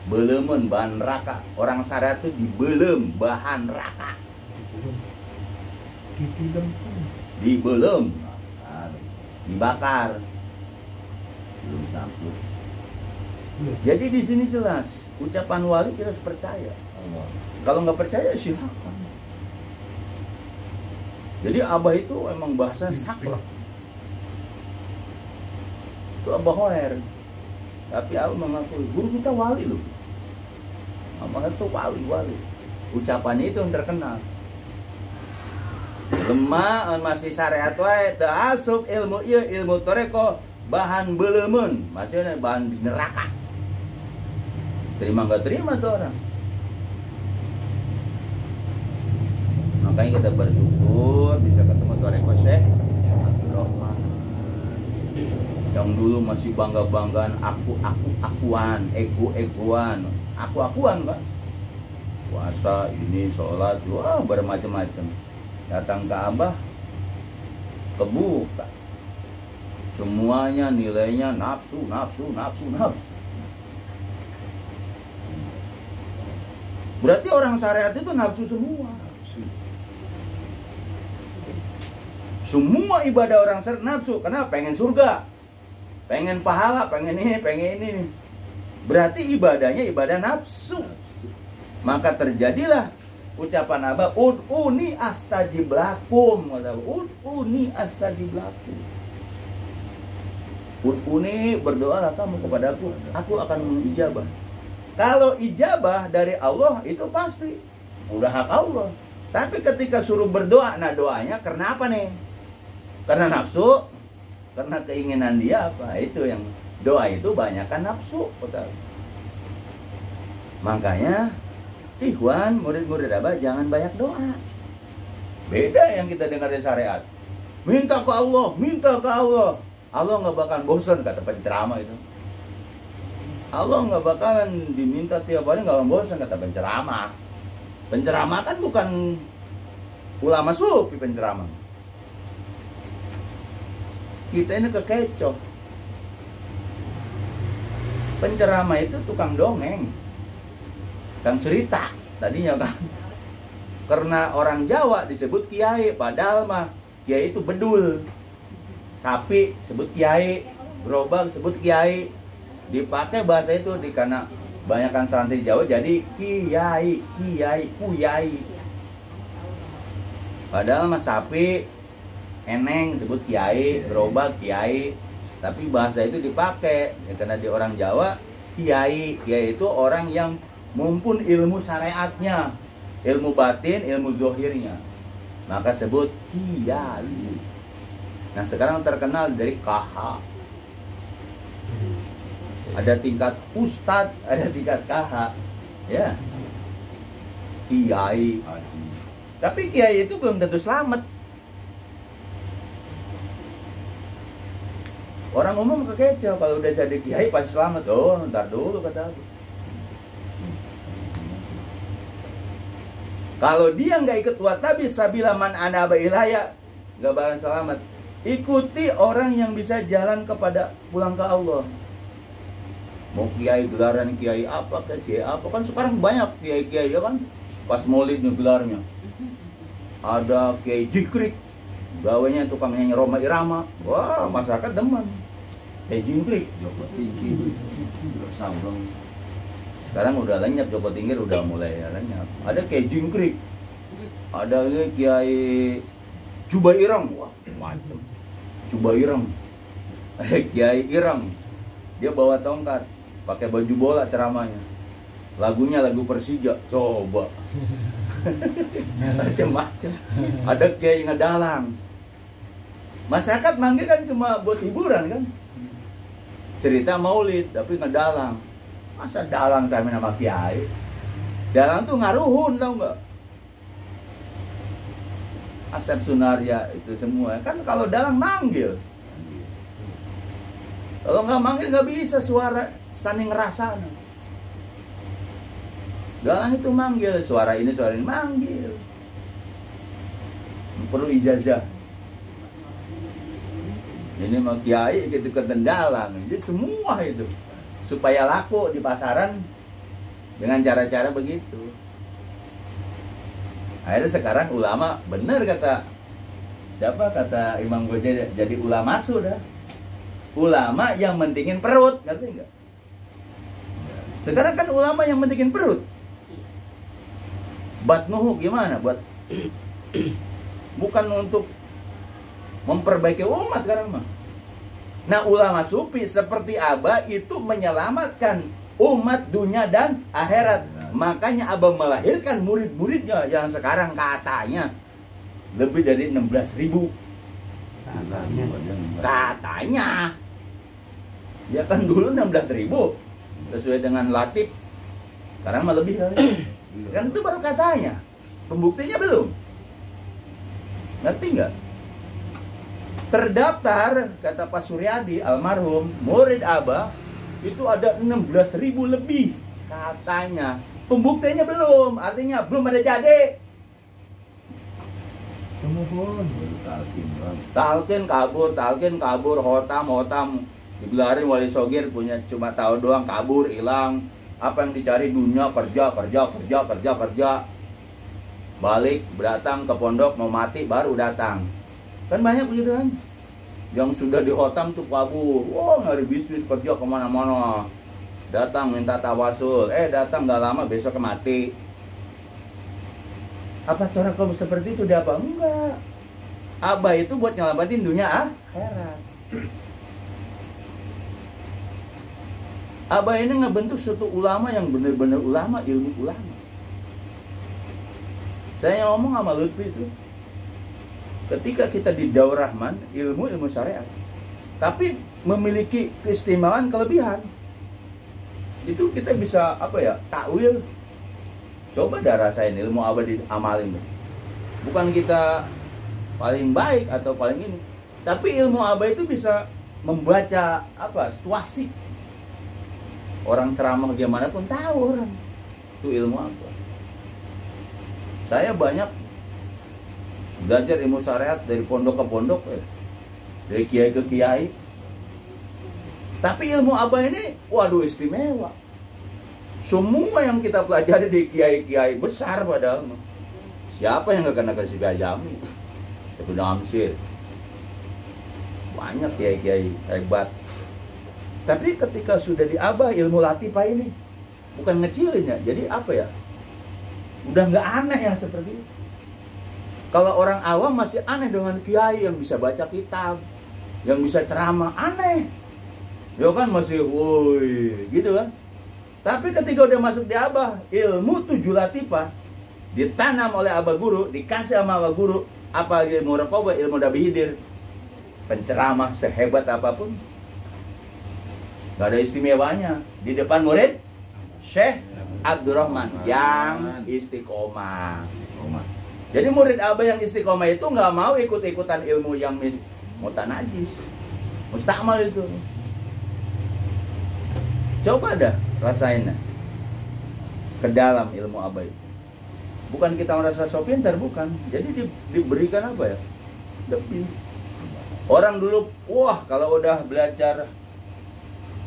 Belemen bahan neraka. Orang syariat itu dibelem bahan neraka. Dibelem, dibakar. Belum sangkut. Jadi di sini jelas ucapan wali kita harus percaya. Kalau nggak percaya silakan. Jadi Abah itu emang bahasa saklek. Itu Abah Khoer. Tapi Abah mengakui guru kita wali loh. Abah itu wali. Ucapannya itu yang terkenal. Lemah masih syariat wae teu asup ilmu ieu ilmu toreko bahan belemen, maksudnya bahan neraka. Terima nggak terima tuh orang. Makanya kita bersyukur bisa ketemu toreko Syekh Abdul Rahman. Yang dulu masih bangga-banggaan aku-akuan, ego-egoan, aku-akuan Pak. Puasa ini, sholat, wah bermacam-macam. Datang ke Abah, kebuka. Semuanya nilainya nafsu. Berarti orang syariat itu nafsu semua. Semua ibadah orang syariat nafsu. Kenapa? Pengen surga, pengen pahala, pengen ini. Berarti ibadahnya ibadah nafsu. Maka terjadilah ucapan Abah, ud'uni astajib lakum. Ud'uni astajib lakum. Ud'uni, berdoalah kamu kepadaku, aku akan mengijabah. Kalau ijabah dari Allah itu pasti udah hak Allah. Tapi ketika suruh berdoa, nah doanya karena apa nih? Karena nafsu, karena keinginan dia apa? Itu yang doa itu banyakkan nafsu. Makanya ikhwan, murid-murid Abah jangan banyak doa. Beda yang kita dengar di syariat. Minta ke Allah. Allah nggak bakalan bosan, kata penceramah itu. Allah nggak bakalan diminta tiap hari, nggak bosan, kata penceramah. Penceramah kan bukan ulama sufi penceramah. Kita ini kekecoh. Penceramah itu tukang dongeng, tukang cerita tadinya kan. Karena orang Jawa disebut kiai, padahal mah kiai itu bedul. Sapi sebut kiai, gerobak sebut kiai. Dipakai bahasa itu karena banyakkan santri Jawa jadi kiai, kuyai. Padahal mah sapi, eneng sebut kiai, gerobak kiai. Tapi bahasa itu dipakai ya, karena di orang Jawa kiai itu orang yang mumpun ilmu syariatnya, ilmu batin, ilmu zohirnya, maka sebut kiai. Nah sekarang terkenal dari KH. Ada tingkat ustadz, ada tingkat KH, ya. Kiai. Tapi kiai itu belum tentu selamat. Orang umum kekecoh, kalau udah jadi kiai pasti selamat. Oh, ntar dulu kata aku. Kalau dia nggak ikut watabi sabila man anaba ilaya, nggak bakal selamat. Ikuti orang yang bisa jalan kepada pulang ke Allah. Mau kiai gelaran kiai apa, kiai apa, kan sekarang banyak kiai-kiai ya kan. Pas maulid nih gelarnya. Ada kiai jikrik, gawanya tukang nyanyi Roma Irama. Wah, masyarakat demen. Kiai jikrik, Joko Tingkir, Sambung. Sekarang udah lenyap, Joko Tingkir udah mulai lenyap. Ada kiai jikrik, ada kiai Cuba Irang, wah macam Cuba Irang, kiai Irang, dia bawa tongkat, pakai baju bola ceramahnya, lagunya lagu Persija, coba. Macam-macam. Ada kiai ngedalang. Masyarakat manggil kan cuma buat hiburan kan. Cerita maulid tapi ngedalang. Masa dalang sama nama kiai? Dalang tuh ngaruhun tau nggak? Asep Sunaria itu semua kan kalau dalang manggil. Kalau nggak manggil nggak bisa suara saling ngerasa. Dalang itu manggil, suara ini manggil. Perlu ijazah. Ini mau kiai gitu ketendalang. Jadi semua itu supaya laku di pasaran dengan cara-cara begitu. Akhirnya sekarang ulama bener kata siapa, kata Imam Ghazali, jadi ulama sudah. Ulama yang mentingin perut, ngerti nggak? Sekarang kan ulama yang mentingin perut. Batnuhu gimana? Buat bukan untuk memperbaiki umat sekarang mah. Nah ulama sufi seperti Abah itu menyelamatkan umat dunia dan akhirat. Makanya Abah melahirkan murid-muridnya yang sekarang katanya lebih dari 16.000. Katanya. Ya kan dulu 16.000 sesuai dengan Latif. Sekarang mah lebih kali. Kan itu baru katanya. Pembuktinya belum. Ngerti nggak? Terdaftar, kata Pak Suryadi almarhum, murid Abah itu ada 16.000 lebih katanya. Pembuktinya belum, artinya belum ada jadi. Talqin kabur, hotam digelarin Wali Sogir punya cuma tahu doang, kabur, hilang. Apa yang dicari dunia, kerja. Balik, datang ke pondok, mau mati baru datang. Kan banyak begitu kan. Yang sudah dihotam tuh kabur, wah nyari bisnis, kerja kemana-mana. Datang minta tawasul, datang gak lama besok mati. Apa cara kamu seperti itu dia apa? Enggak. Abah itu buat nyelamatin dunia akhirat. Abah ini ngebentuk suatu ulama yang benar-benar ulama, ilmu ulama. Saya ngomong sama Lutfi itu, ketika kita di Daur Rahman, ilmu syariat, tapi memiliki keistimewaan kelebihan, itu kita bisa takwil. Coba dah rasain ilmu Abah diamalin. Bukan kita paling baik atau paling ini, tapi ilmu Abah itu bisa membaca situasi. Orang ceramah gimana pun tahu orang itu ilmu apa. Saya banyak belajar ilmu syariat dari pondok ke pondok, dari kiai ke kiai. Tapi ilmu abah ini, waduh istimewa. Semua yang kita pelajari di kiai-kiai besar padahal. Siapa yang gak kena kasih Jami? Sebenarnya Amsir. Banyak kiai-kiai hebat. Tapi ketika sudah di abah ilmu latifah ini, bukan ngecilin ya, jadi apa ya? Udah nggak aneh yang seperti itu. Kalau orang awam masih aneh dengan kiai yang bisa baca kitab, yang bisa ceramah, aneh. Ya kan masih, woi, gitu kan. Tapi ketika udah masuk di abah, ilmu 7 latifah ditanam oleh abah guru, dikasih sama abah guru, apa ilmu raqabah, ilmu dabihidir, penceramah sehebat apapun, gak ada istimewanya di depan murid Syekh Abdurrahman yang istiqomah. Jadi murid abah yang istiqomah itu nggak mau ikut-ikutan ilmu yang mutanajis, mustakmal itu. Coba dah rasain dah ke dalam ilmu abah itu. Bukan kita merasa so pintar, bukan. Jadi diberikan apa ya? Lebih. Orang dulu, wah kalau udah belajar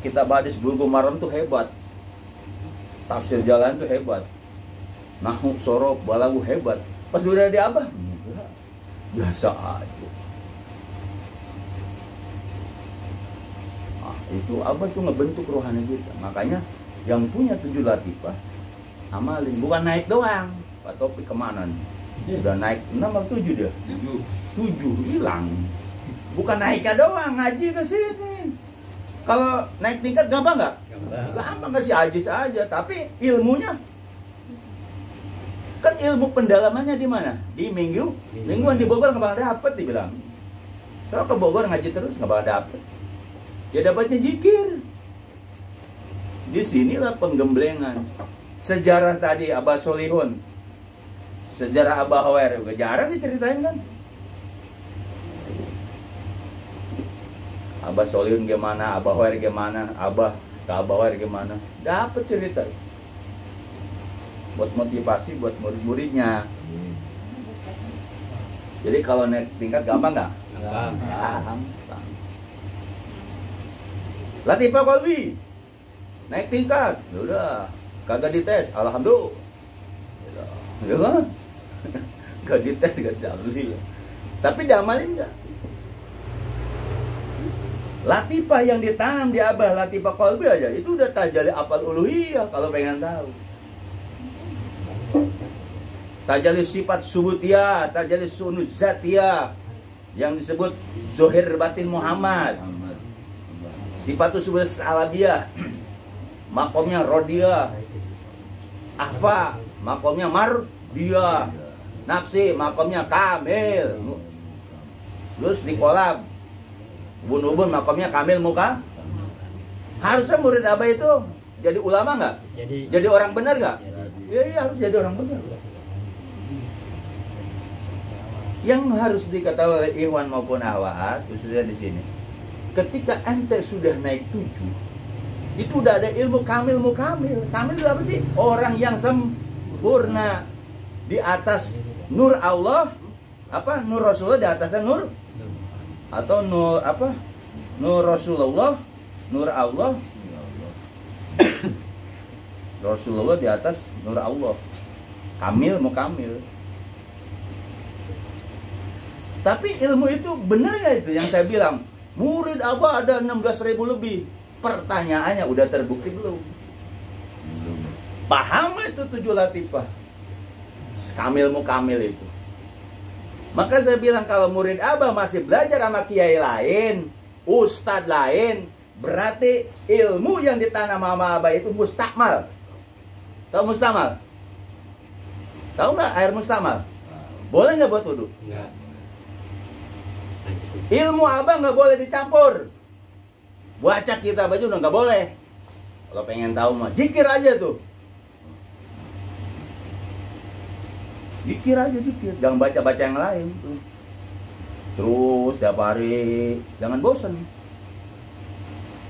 kitab hadis Bulughul Maram tuh hebat. Tafsir jalan tuh hebat. Nahwu sorof balagu hebat. Pas udah di abah, biasa aja. Itu abah tuh ngebentuk rohani kita. Makanya yang punya 7 latifah amalin, bukan naik doang. Pak Topik kemana nih? Udah naik 6 atau 7 dia? 7 hilang. Bukan naiknya doang, ngaji ke sini. Kalau naik tingkat gampang nggak? Gampang, kasih ajis aja. Tapi ilmunya kan ilmu pendalamannya di mana? Di mingguan di Bogor nggak bakal dapet dibilang. Kalau ke Bogor ngaji terus nggak bakal dapet. Ya dapatnya zikir. Disinilah penggemblengan. Sejarah tadi Abah Solihun, sejarah Abah Hawer, jarang diceritain kan? Abah Solihun gimana, Abah Hawer gimana, Abah Hawer gimana? Dapat cerita. Buat motivasi buat murid-muridnya. Jadi kalau naik tingkat gampang nggak? Gampang. Latifah Qalbi naik tingkat, udah kagak dites, alhamdulillah. Ya kan? Gak dites, gak bisa, alhamdulillah. Tapi diamalin nggak? Latifah yang ditanam di abah, Latifah Qalbi aja, itu udah tajalli apal uluhiyah kalau pengen tahu. Tajalli sifat subutiyah, tajalli sunuz zatiyah, yang disebut Zohir Batin Muhammad. Sifatus subut alabiyah, makomnya rodiyah. Ahfa, makomnya mardiyah. Nafsi, makomnya kamil. Terus di kolab ubun-ubun, makomnya kamil muka. Harusnya murid abah itu jadi ulama nggak? Jadi orang benar nggak? Iya, harus jadi orang benar. Yang harus diketahui oleh ikhwan maupun akhwat, khususnya di sini, ketika ente sudah naik 7, itu udah ada ilmu kamil. Kamil itu apa sih? Orang yang sempurna di atas nur Allah, apa? Nur Rasulullah di atasnya nur, atau nur apa? Nur Rasulullah, nur Allah. Rasulullah di atas nur Allah. Kamil, mukamil. Tapi ilmu itu benar nggak itu yang saya bilang? Murid abah ada 16.000 lebih. Pertanyaannya udah terbukti belum? Paham itu 7 latifah? Kamil mukamil itu. Maka saya bilang kalau murid abah masih belajar sama kiai lain, ustadz lain, berarti ilmu yang ditanam sama abah itu mustakmal. Tahu mustakmal? Tahu nggak air mustakmal? Boleh nggak buat wudhu? Enggak. Ilmu abah nggak boleh dicampur. Baca kitab aja udah nggak boleh. Kalau pengen tahu mah zikir aja tuh. Zikir aja, zikir. Jangan baca-baca yang lain tuh. Terus tiap hari, jangan bosan.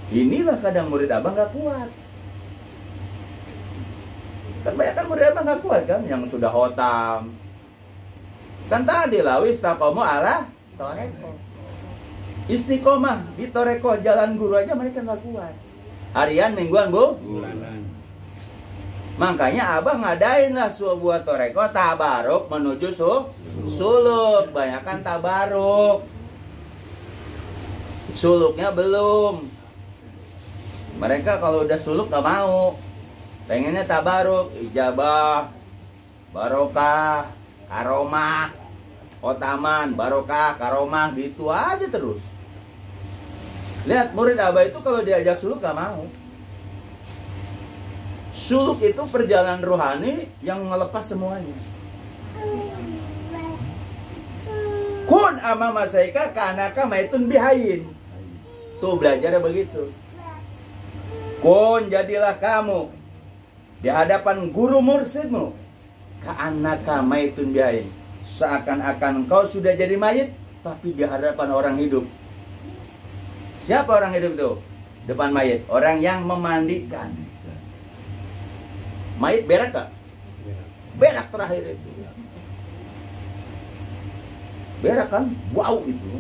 Inilah kadang murid abah nggak kuat. Kan banyak kan murid abah nggak kuat kan, yang sudah khotam. Kan tadi lawis taqomu ala toreko. Istiqomah di toreko jalan guru aja mereka nggak kuat. Harian, mingguan, Bu? Bulanan. Makanya abah ngadain lah sebuah toreko tabaruk menuju suluk. Banyakan tabaruk. Suluknya belum. Mereka kalau udah suluk nggak mau. Pengennya tabaruk, ijabah, barokah, karomah, otaman, barokah, karomah, gitu aja terus. Lihat murid abah itu kalau diajak suluk gak mau. Suluk itu perjalanan rohani yang ngelepas semuanya. Kun amama saika kanaka maitun bihayin. Tuh belajarnya begitu. Kun jadilah kamu di hadapan guru mursidmu. Kanaka maitun bihayin. Seakan-akan engkau sudah jadi mayit, tapi di hadapan orang hidup. Siapa orang hidup itu? Depan mayit. Orang yang memandikan. Mayit berak gak? Berak terakhir itu. Berak kan? Wow itu.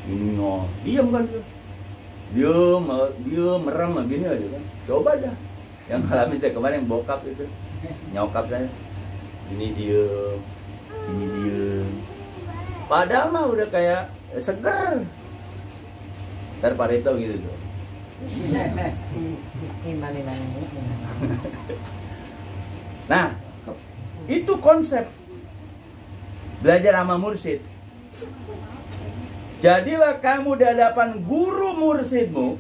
Ini diam kan? Diam merem gini aja kan. Coba dah. Yang ngalamin saya kemarin bokap itu. Nyokap saya. Ini diem. Ini diem. Padahal mah udah kayak seger. Ntar Parito gitu tuh. Nah, itu konsep belajar sama mursid. Jadilah kamu di hadapan guru mursidmu.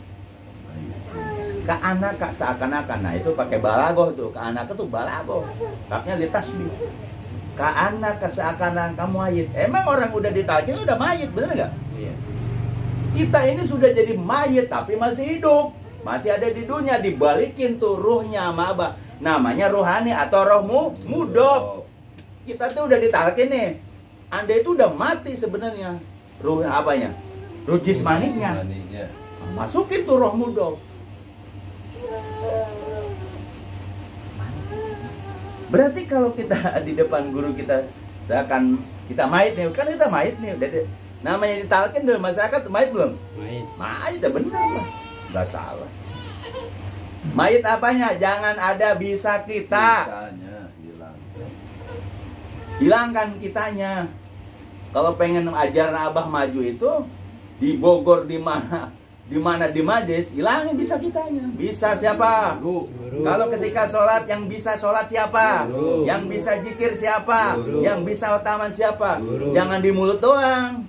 Ka'anak seakan-akan. Nah itu pakai balagoh tuh. Ka'anak tuh balagoh. Kapnya litasbih. Ka'anak seakan-akan kamu mayit. Emang orang udah ditalkin udah mayit, bener nggak? Iya. Kita ini sudah jadi mayit tapi masih hidup. Masih ada di dunia, dibalikin tuh ruhnya sama abah. Namanya rohani atau rohmu mudok. Kita tuh udah ditalkin nih. Anda itu udah mati sebenarnya. Ruh apanya? Ruh jismaninya. Masukin tuh roh mudok. Berarti kalau kita di depan guru kita akan kita mayit nih, kan kita mayit nih. Namanya ditalkin dalam masyarakat, mayit belum? Mayit ya benar lah, nggak salah. Mayit apanya? Jangan ada bisa kita. Hilangkan kitanya. Kalau pengen ajar abah maju itu di Bogor di mana di majlis, hilangin bisa kitanya. Bisa siapa? Guru. Kalau ketika sholat yang bisa sholat siapa? Guru. Yang bisa zikir siapa? Guru. Yang bisa otaman siapa? Guru. Jangan di mulut doang.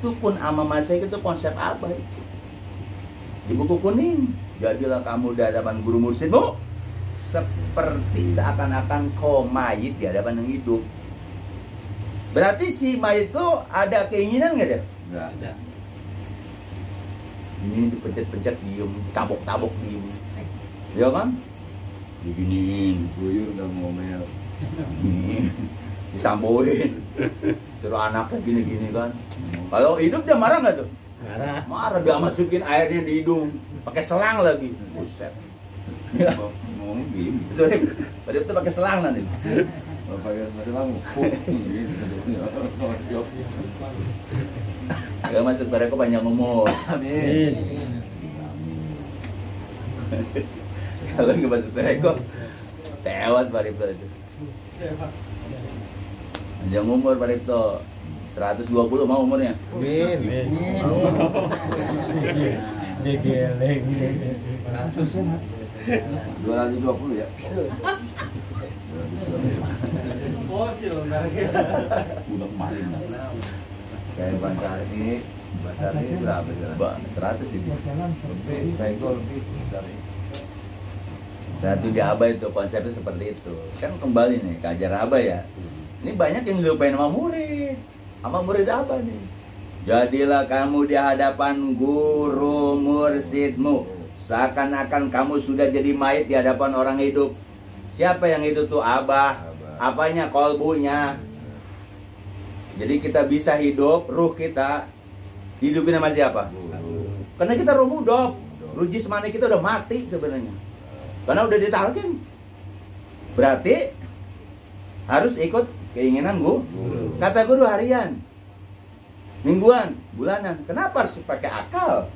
Itu pun ama masih itu konsep apa itu? Di buku kuning. Jadilah kamu di hadapan guru mursidmu seperti seakan-akan kau mayit di hadapan yang hidup. Berarti si mayit itu ada keinginan nggak deh? Nggak ada. Ini dipencet-pencet diem, tabok-tabok diem. Ya kan? Diginiin, guyur udah ngomel. Disamboin. Suruh anaknya gini-gini kan. Kalau hidup dia marah nggak tuh? Marah. Marah, dia masukin airnya di hidung. Pakai selang lagi. Buset. Ya. Ngomong gini. Sorry, pada itu pakai selang nanti. Pakai selang. Gak masuk mereka panjang umur. Amin. Kalau nggak masuk mereka tewas Pak Ripto itu. Panjang umur Pak Ripto. 120 mau umurnya. Amin. Digeleng. 220 ya. Udah kemarin. Kayak bahasa ini berapa jalan? 100 ini. Lebih, kayak gue lebih dari. Satu di Abah itu konsepnya seperti itu. Kan kembali nih ke ajaran Abah ya. Ini banyak yang dilupain sama murid. Sama murid Abah nih. Jadilah kamu di hadapan guru mursidmu. Seakan-akan kamu sudah jadi mayit di hadapan orang hidup. Siapa yang itu tuh? Abah. Apanya? Kolbunya. Jadi kita bisa hidup, ruh kita hidupin sama siapa? Karena kita ruh mudok. Ruh jismani kita udah mati sebenarnya. Karena udah ditalkin. Berarti harus ikut keinginan guru. Kata guru harian, mingguan, bulanan. Kenapa harus pakai akal?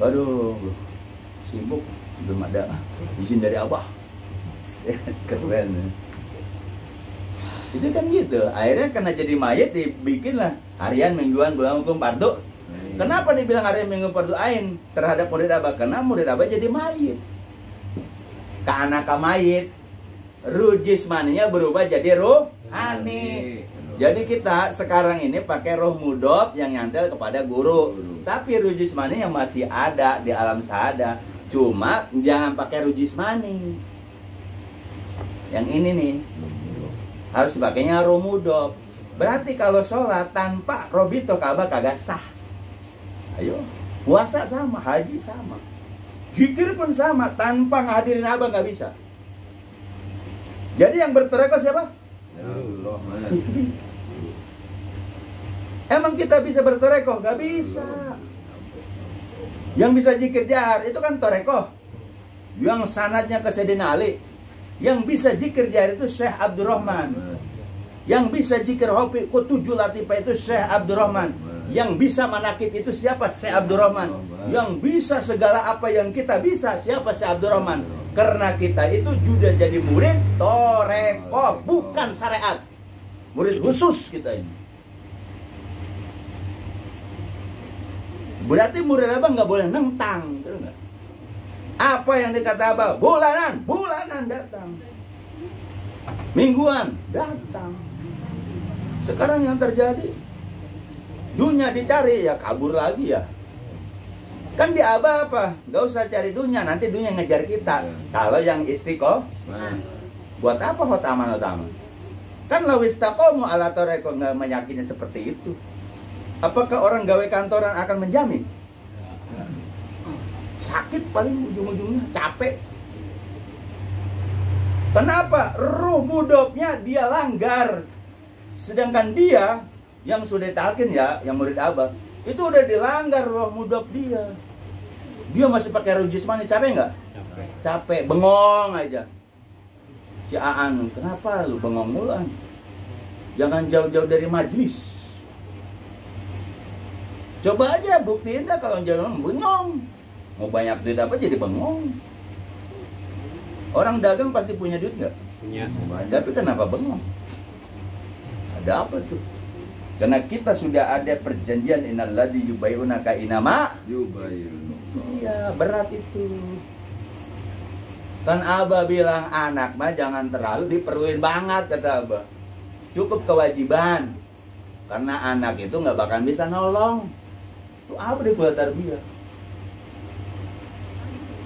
Waduh, sibuk, belum ada izin dari abah. Keren. Itu kan gitu. Akhirnya karena jadi mayit dibikinlah harian, mingguan, bulanan, hukum fardu. Kenapa dibilang harian, minggu, fardu ain terhadap murid abah? Karena murid abah jadi mayit. Karena mayit, ruh jismaninya berubah jadi rohani. Jadi kita sekarang ini pakai roh mudhof yang nyantel kepada guru. Tapi ruh jismani yang masih ada di alam sadar. Cuma jangan pakai ruh jismani. Yang ini nih harus pakainya roh mudhof. Berarti kalau sholat tanpa robito Ka'bah kagak sah. Ayo, puasa sama, haji sama, zikir pun sama, tanpa ngadirin abah nggak bisa. Jadi yang bertoreko siapa? Ya Allah, mana? Emang kita bisa bertoreko? Nggak bisa. Yang bisa zikir jahar itu kan toreko. Yang sanadnya ke Sayyidina Ali. Yang bisa zikir jahar itu Syekh Abdurrahman. Yang bisa zikir hobi ku 7 latifah itu Syekh Abdurrahman. Yang bisa manakib itu siapa? Syekh Abdurrahman. Yang bisa segala apa yang kita bisa siapa? Syekh Abdurrahman. Karena kita itu sudah jadi murid toreko, bukan syariat. Murid khusus kita ini. Berarti murid abah nggak boleh nentang, betul nggak? Apa yang dikata abah? Bulanan, bulanan datang. Mingguan datang. Sekarang yang terjadi, dunia dicari ya kabur lagi ya. Kan di abah apa? Nggak usah cari dunia, nanti dunia ngejar kita. Kalau yang istiqomah, buat apa hotaman? Kan lawis taqomu ala toreko, nggak meyakini seperti itu. Apakah orang gawe kantoran akan menjamin? Sakit paling ujung-ujungnya, capek. Kenapa? Ruh mudhofnya dia langgar. Sedangkan dia yang sudah talqin ya, yang murid abah, itu udah dilanggar roh mudhaf dia. Dia masih pakai ruh jismani, capek nggak? Capek, bengong aja. Si Aan, kenapa lu bengong mulan? Jangan jauh-jauh dari majlis. Coba aja buktiin dah kalau jangan bengong. Mau banyak duit apa jadi bengong? Orang dagang pasti punya duit nggak? Punya. Tapi kenapa bengong? Ada apa tuh? Karena kita sudah ada perjanjian innalladzi yubayyi'unaka inama. Iya, berat itu. Kan abah bilang anak mah jangan terlalu diperluin banget, kata abah. Cukup kewajiban. Karena anak itu nggak bakal bisa nolong. Itu apa di buat tarbiyah?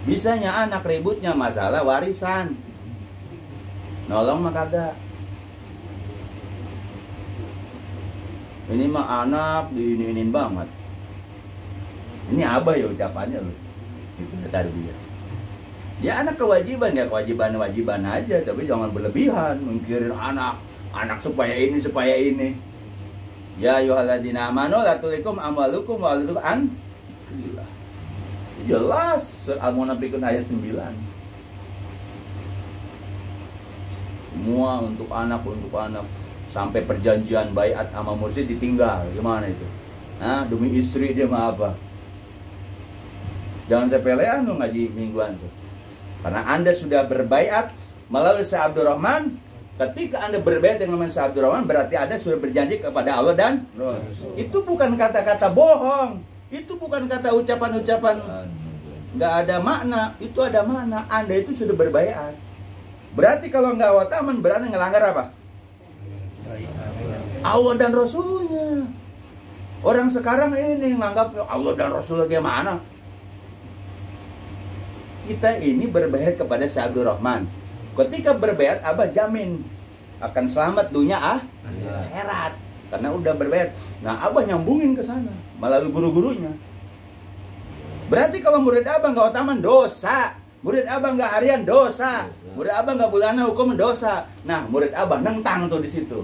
Bisanya anak ributnya masalah warisan. Nolong mah kagak. Ini mah anak diinin banget. Ini abah ya ucapannya loh. Itu tarbiyah. Ya anak kewajiban ya kewajiban aja, tapi jangan berlebihan mengkirin anak supaya ini. Ya ayyuhalladzina amanu la tulikum amwalukum wa auladukum an dzikrillah. Jelas surat Al-Munafiqun ayat 9. Semua untuk anak. Sampai perjanjian baiat sama mursyid ditinggal. Gimana itu? Nah, demi istri dia mah apa? Jangan sepelean lu ngaji mingguan tuh. Karena Anda sudah berbaiat melalui Syekh Abdurrahman. Ketika Anda berbaiat dengan Syekh Abdurrahman, berarti Anda sudah berjanji kepada Allah dan itu bukan kata-kata bohong. Itu bukan kata ucapan-ucapan nggak ada makna. Itu ada makna. Anda itu sudah berbaiat. Berarti kalau nggak wataman berarti ngelanggar apa? Allah dan Rasulnya. Orang sekarang ini menganggap Allah dan Rasul gimana? Kita ini berbaiat kepada Syekh Abdurrahman. Ketika berbaiat, abah jamin akan selamat dunia akhirat. Karena udah berbaiat. Nah, abah nyambungin ke sana melalui guru-gurunya. Berarti kalau murid abah nggak utaman dosa, murid abah nggak harian dosa, murid abah nggak bulanan hukum dosa. Nah, murid abah nentang tuh di situ.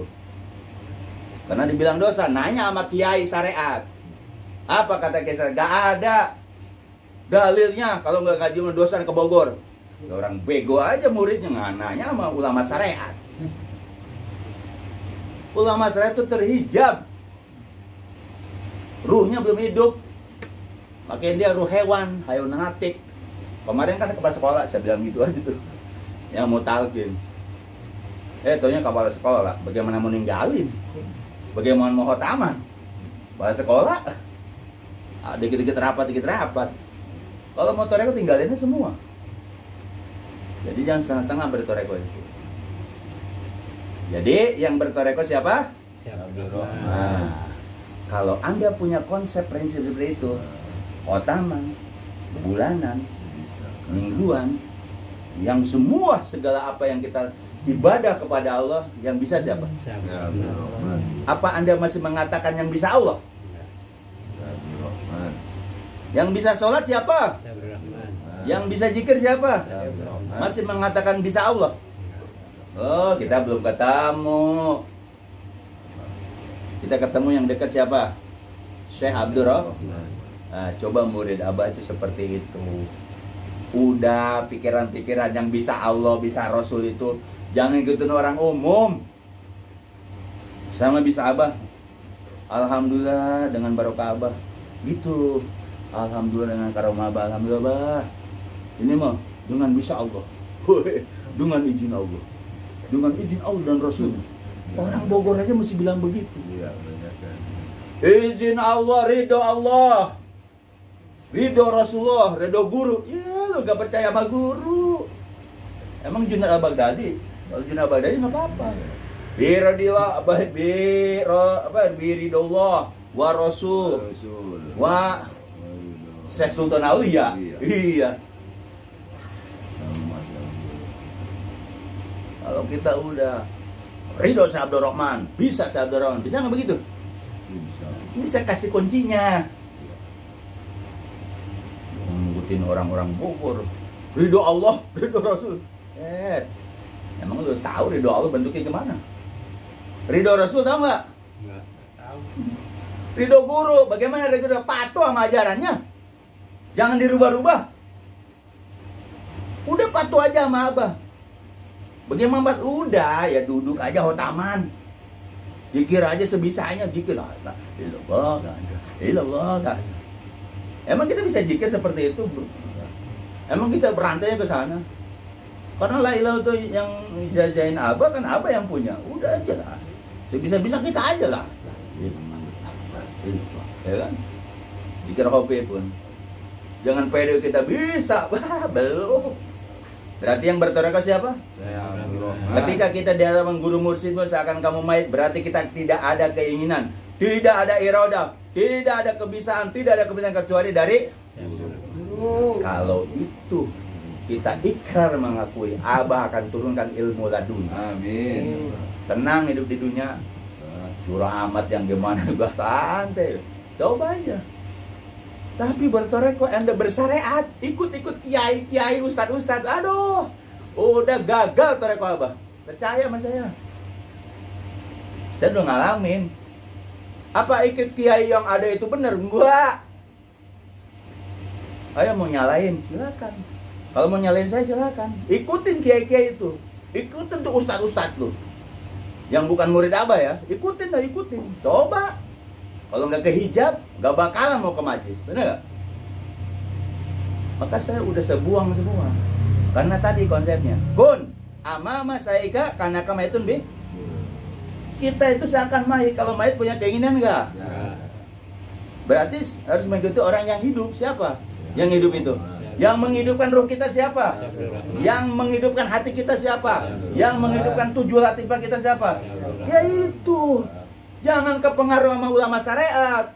Karena dibilang dosa, nanya sama kiai syariat. Apa kata kiai syariat? Gak ada dalilnya kalau nggak ngaji dosa ke Bogor. Orang bego aja muridnya nggak nanya sama ulama syariat. Ulama syariat itu terhijab, ruhnya belum hidup, makanya dia ruh hewan, hayonatik. Kemarin kan kepala sekolah saya bilang gitu aja tuh, yang mau talqin. Taunya kepala sekolah, bagaimana mau ninggalin, bagaimana mau khotaman, kepala sekolah, dikit-dikit rapat. Kalau mau toreko tinggalinnya semua. Jadi jangan setengah-setengah bertoreko itu. Jadi yang bertoreko siapa? Nah, kalau Anda punya konsep prinsip seperti itu, khotaman, bulanan, mingguan, yang semua segala apa yang kita ibadah kepada Allah, yang bisa siapa? Apa Anda masih mengatakan yang bisa Allah? Yang bisa sholat siapa? Yang bisa zikir siapa? Masih mengatakan bisa Allah? Oh, kita belum ketemu. Kita ketemu yang dekat siapa? Syekh Abdul Rahman. Nah, coba murid Abah itu seperti itu. Udah pikiran-pikiran yang bisa Allah, bisa Rasul itu jangan ikutin orang umum. Sama bisa Abah. Alhamdulillah dengan barokah Abah. Gitu. Alhamdulillah dengan karomah Abah. Alhamdulillah Abah. Ini mah dengan bisa Allah. Dengan izin Allah. Dengan izin Allah dan Rasul. Orang Bogor aja mesti bilang begitu. Izin Allah, ridho Allah, ridho Rasulullah, ridho guru. Ya lu gak percaya sama guru. Emang Junaid al-Baghdadi? Kalau Junaid al-Baghdadi nggak apa-apa. Biridillah, biridillah, wa Rasul, wa Syekh Sultan Aulia. Iya. Kalau kita udah ridho Syekh Abdul Rahman, bisa Syekh Abdul Rahman, bisa nggak begitu? Bisa kasih kuncinya. Ngikutin orang-orang Bogor, ridho Allah, ridho Rasul. Emang lu tahu ridho Allah bentuknya gimana? Ridho Rasul tahu nggak? Nggak tahu. Ridho guru, bagaimana ridho? Patuh sama ajarannya, jangan dirubah-rubah. Udah patuh aja sama Abah. Bagaimana Mbak? Udah ya duduk aja khotaman. Zikir aja sebisanya, zikir lah. Ilallah. Emang kita bisa zikir seperti itu, bro? Emang kita berantainya ke sana? Karena la ilaha itu yang jajain Abah kan Abah yang punya. Udah aja lah. Sebisa-bisa kita aja lah. Ya kan? Zikir hobi pun. Jangan pede kita bisa. Wah, belum. Berarti yang bertoreko siapa? Ketika kita di hadapan guru mursyidmu seakan kamu mayit, berarti kita tidak ada keinginan, tidak ada iradah, tidak ada kebisaan, tidak ada kebisaan kecuali dari guru. Kalau itu kita ikrar mengakui, Abah akan turunkan ilmu laduni. Amin. Tenang hidup di dunia. Curah amat yang gimana juga santai. Coba aja. Tapi bertoreko Anda bersyariat, ikut-ikut kiai-kiai, ustad-ustad. Aduh, udah gagal toreko Abah. Percaya sama saya. Saya udah ngalamin. Apa ikut kiai yang ada itu benar? Enggak. Saya mau nyalain, silakan. Kalau mau nyalain saya silakan. Ikutin kiai-kiai itu. Ikutin tuh ustad-ustad tuh. Yang bukan murid Abah ya, ikutin lah, ikutin. Coba. Kalau nggak ke hijab, nggak bakalan mau ke majlis, bener nggak? Maka saya udah sebuang semua. Karena tadi konsepnya, kun amama saika karena kamaitun bi. Kita itu seakan mayit. Kalau mayit punya keinginan nggak? Berarti harus mengikuti orang yang hidup. Siapa? Yang hidup itu. Yang menghidupkan roh kita siapa? Yang menghidupkan hati kita siapa? Yang menghidupkan tujuh latifah kita siapa? Ya itu. Jangan kepengaruh sama ulama syariat.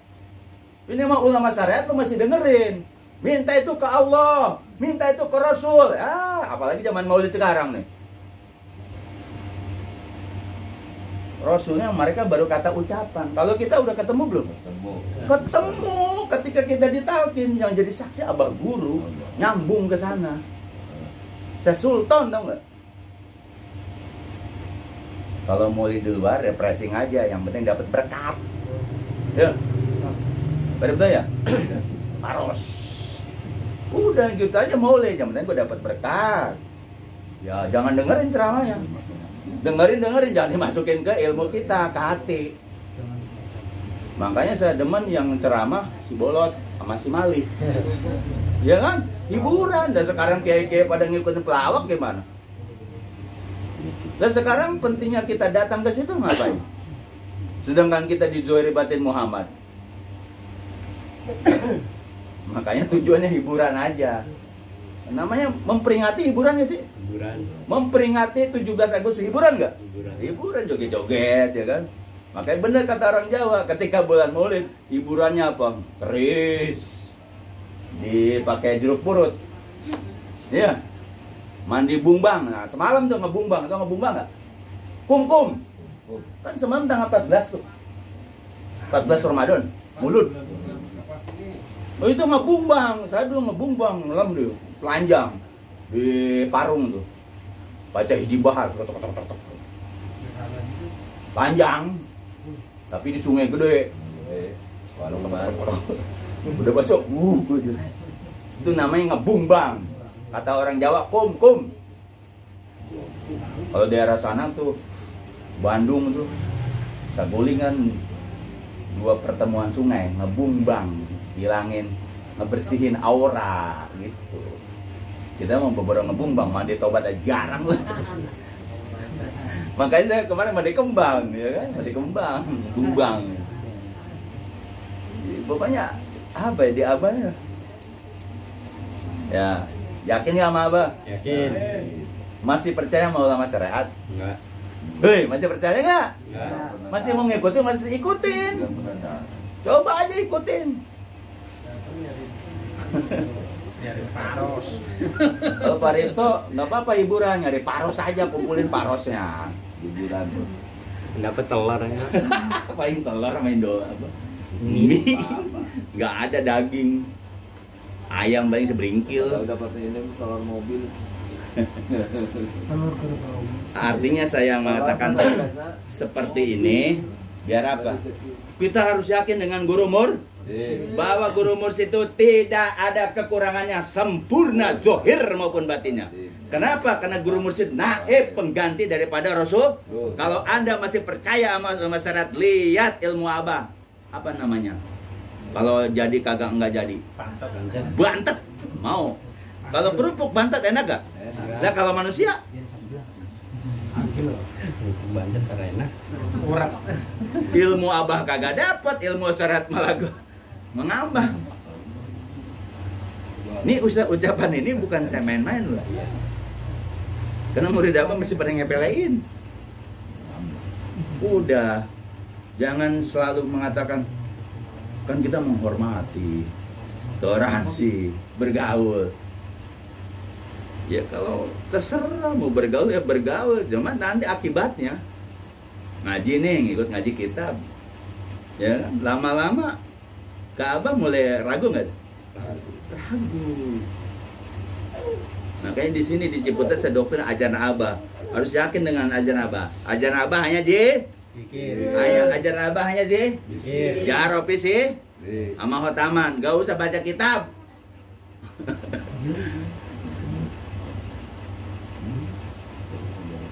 Ini mah ulama syariat lu masih dengerin. Minta itu ke Allah, minta itu ke Rasul. Apalagi zaman Maulid sekarang nih. Rasulnya mereka baru kata ucapan. Kalau kita udah ketemu belum? Ketemu. Ketika kita ditalkin, yang jadi saksi Abah Guru nyambung ke sana. Saya Sultan tau nggak? Kalau mau di luar refreshing aja, yang penting dapat berkat. Ya. Betul ya? Paros. Udah. udah gitu aja boleh, yang penting gue dapat berkat. Ya jangan dengerin ceramahnya, dengerin jangan dimasukin ke ilmu kita, ke hati. Makanya saya demen yang ceramah si Bolot sama si Mali. Ya kan? Hiburan. Dan sekarang kiai-kiai pada ngikutin pelawak gimana? Dan sekarang pentingnya kita datang ke situ ngapain? Sedangkan kita di Zuhairi Batin Muhammad. Makanya tujuannya hiburan aja. Namanya memperingati hiburan ya sih? Hiburan. Memperingati 17 Agustus hiburan nggak? Hiburan. Hiburan joget-joget ya kan? Makanya bener kata orang Jawa, ketika bulan Maulid, hiburannya apa? Keris, dipakai jeruk purut, ya, mandi bumbang. Nah semalam tuh ngebumbang, tau ngebumbang nggak? Kum, kan semalam tanggal 14 tuh, 14 Ramadan, mulut. Oh itu ngebumbang, saya dulu ngebumbang, ngelam deh, telanjang di Parung tuh, baca hiji bahar, panjang. Tapi di sungai gede. Warung kemarin. Udah baca, itu namanya ngebumbang. Kata orang Jawa, kum. Kalau daerah sana tuh, Bandung tuh, Saguling kan 2 pertemuan sungai, ngebumbang, hilangin, ngebersihin aura gitu. Kita mau beberapa ngebumbang, mandi tobat aja jarang lah. Makanya saya kemarin mandi kembang, ya kan? Mandi kembang, bumbang. Pokoknya apa ya di abahnya? Ya, yakin nggak sama abah? Yakin. Masih percaya sama ulama syariat? Enggak. Hei, masih percaya nggak? Enggak. Masih mau ngikutin? Masih ikutin. Nggak pernah. Coba aja ikutin. Nyari paros. Kalau Pak Rinto nggak apa-apa hiburan, nyari paros aja, kumpulin parosnya. Hiburan tuh. Dapat telurnya. Paling telur main doang apa? Mie. Nggak ada daging. Ayam paling seberingkil. Kalau dapat ini telur mobil. Artinya saya mengatakan seperti ini biar apa? Kita harus yakin dengan guru bahwa guru mursyid itu tidak ada kekurangannya, sempurna zohir maupun batinnya. Kenapa? Karena guru mursyid naib, pengganti daripada Rasul. Kalau Anda masih percaya sama syarat, lihat ilmu abah. Apa namanya? Kalau jadi kagak enggak jadi. Bantet. Mau. Kalau kerupuk bantet enak gak? Nah kalau manusia Banget enak. Urap. ilmu abah kagak dapat, ilmu syarat malah mengambang. Ini ucapan ini bukan saya main-main loh. Karena murid abah mesti pada ngepelein. Udah, jangan selalu mengatakan kan kita menghormati, toleransi, bergaul. Ya kalau terserah mau bergaul ya bergaul, cuman nanti akibatnya ngaji nih, ngikut ngaji kitab. Ya kan? Lama-lama ke abah mulai ragu nggak? Ragu. Makanya di sini di Ciputat sedoktrin ajaran abah. Harus yakin dengan ajaran abah. Ajaran abah hanya ajaran abah hanya jaropi sih sama khotaman. Gak usah baca kitab.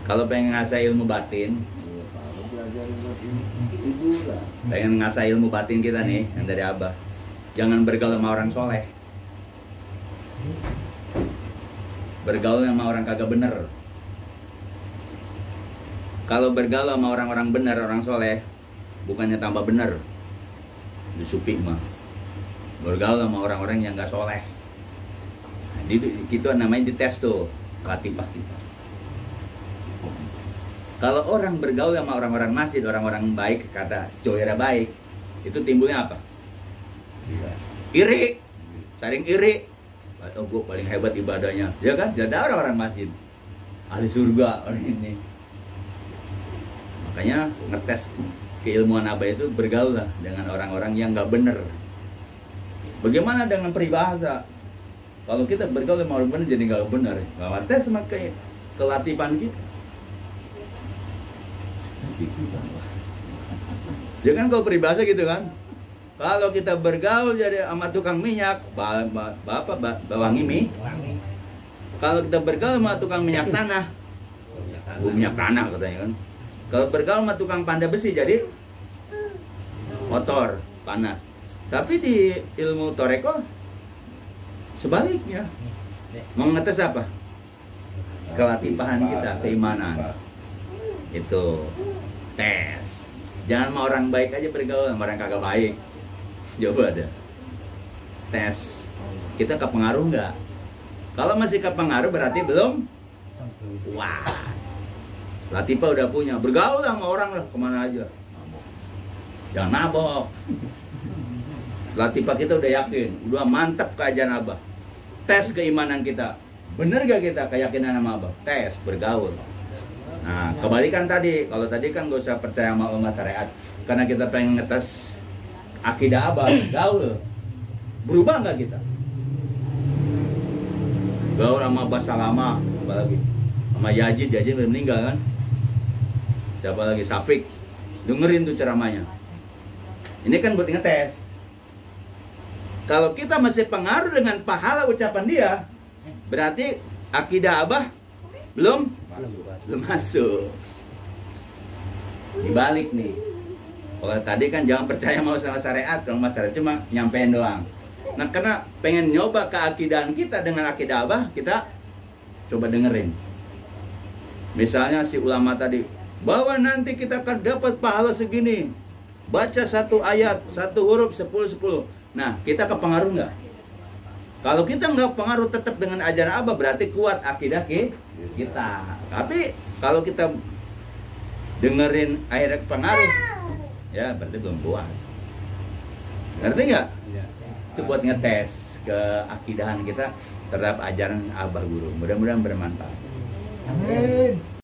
Kalau pengen ngasah ilmu batin, pengen ngasah ilmu batin kita nih yang dari abah, jangan bergaul sama orang soleh, bergaul sama orang kagak bener. Kalau bergaul sama orang-orang bener, orang soleh, bukannya tambah bener, disupi mah. Bergaul sama orang-orang yang nggak soleh, itu namanya dites tuh, latih-latih. Kalau orang bergaul sama orang-orang masjid, orang-orang baik, kata Joera baik, itu timbulnya apa? Iri, saling iri. Oh, gue paling hebat ibadahnya, ya kan? Jadi orang-orang masjid, ahli surga orang ini. Makanya ngetes keilmuan abah itu bergaul lah dengan orang-orang yang nggak bener. Bagaimana dengan peribahasa? Kalau kita bergaul sama orang bener jadi nggak bener, nggak tes sama kelatipan kita. Ya kan kalau peribahasa gitu kan, Kalau kita bergaul jadi sama tukang minyak, bawangi mie. Kalau kita bergaul sama tukang minyak tanah, minyak tanah katanya kan. Kalau bergaul sama tukang pandai besi jadi kotor, panas. Tapi di ilmu toreko sebaliknya, mengetes apa? Kelatifahan kita, keimanan. Itu tes. Jangan sama orang baik aja bergaul, sama orang kagak baik. Coba ada tes. Kita kepengaruh nggak? Kalau masih kepengaruh berarti belum. Wah, Latifah udah punya. Bergaul sama orang lah kemana aja. Jangan nabok. Latifah kita udah yakin, udah mantap keajaan Abah. Tes keimanan kita. Bener gak kita keyakinan sama Abah? Tes, bergaul. Nah, kebalikan tadi. Kalau tadi kan gak usah percaya sama ulama syariat, karena kita pengen ngetes akidah Abah, gaul. Berubah nggak kita? Gaul sama Abah Salama, apalagi sama Yazid udah meninggal kan? Siapa lagi? Safik. Dengerin tuh ceramahnya. Ini kan buat ngetes. Kalau kita masih pengaruh dengan pahala ucapan dia, berarti akidah Abah belum masuk. Dibalik nih. Kalau tadi kan jangan percaya mau sama syariat, kalau masyarakat cuma nyampein doang. Nah, karena pengen nyoba keakidahan kita dengan akidah Abah, kita coba dengerin. Misalnya si ulama tadi, bahwa nanti kita akan dapat pahala segini. Baca satu ayat, satu huruf 10-10. Nah, kita kepengaruh nggak? Kalau kita nggak pengaruh tetap dengan ajaran Abah, berarti kuat akidah kita. Tapi kalau kita dengerin akhirnya pengaruh, ya berarti belum kuat. Ngerti nggak? Itu buat ngetes keakidahan kita terhadap ajaran Abah Guru. Mudah-mudahan bermanfaat. Amin.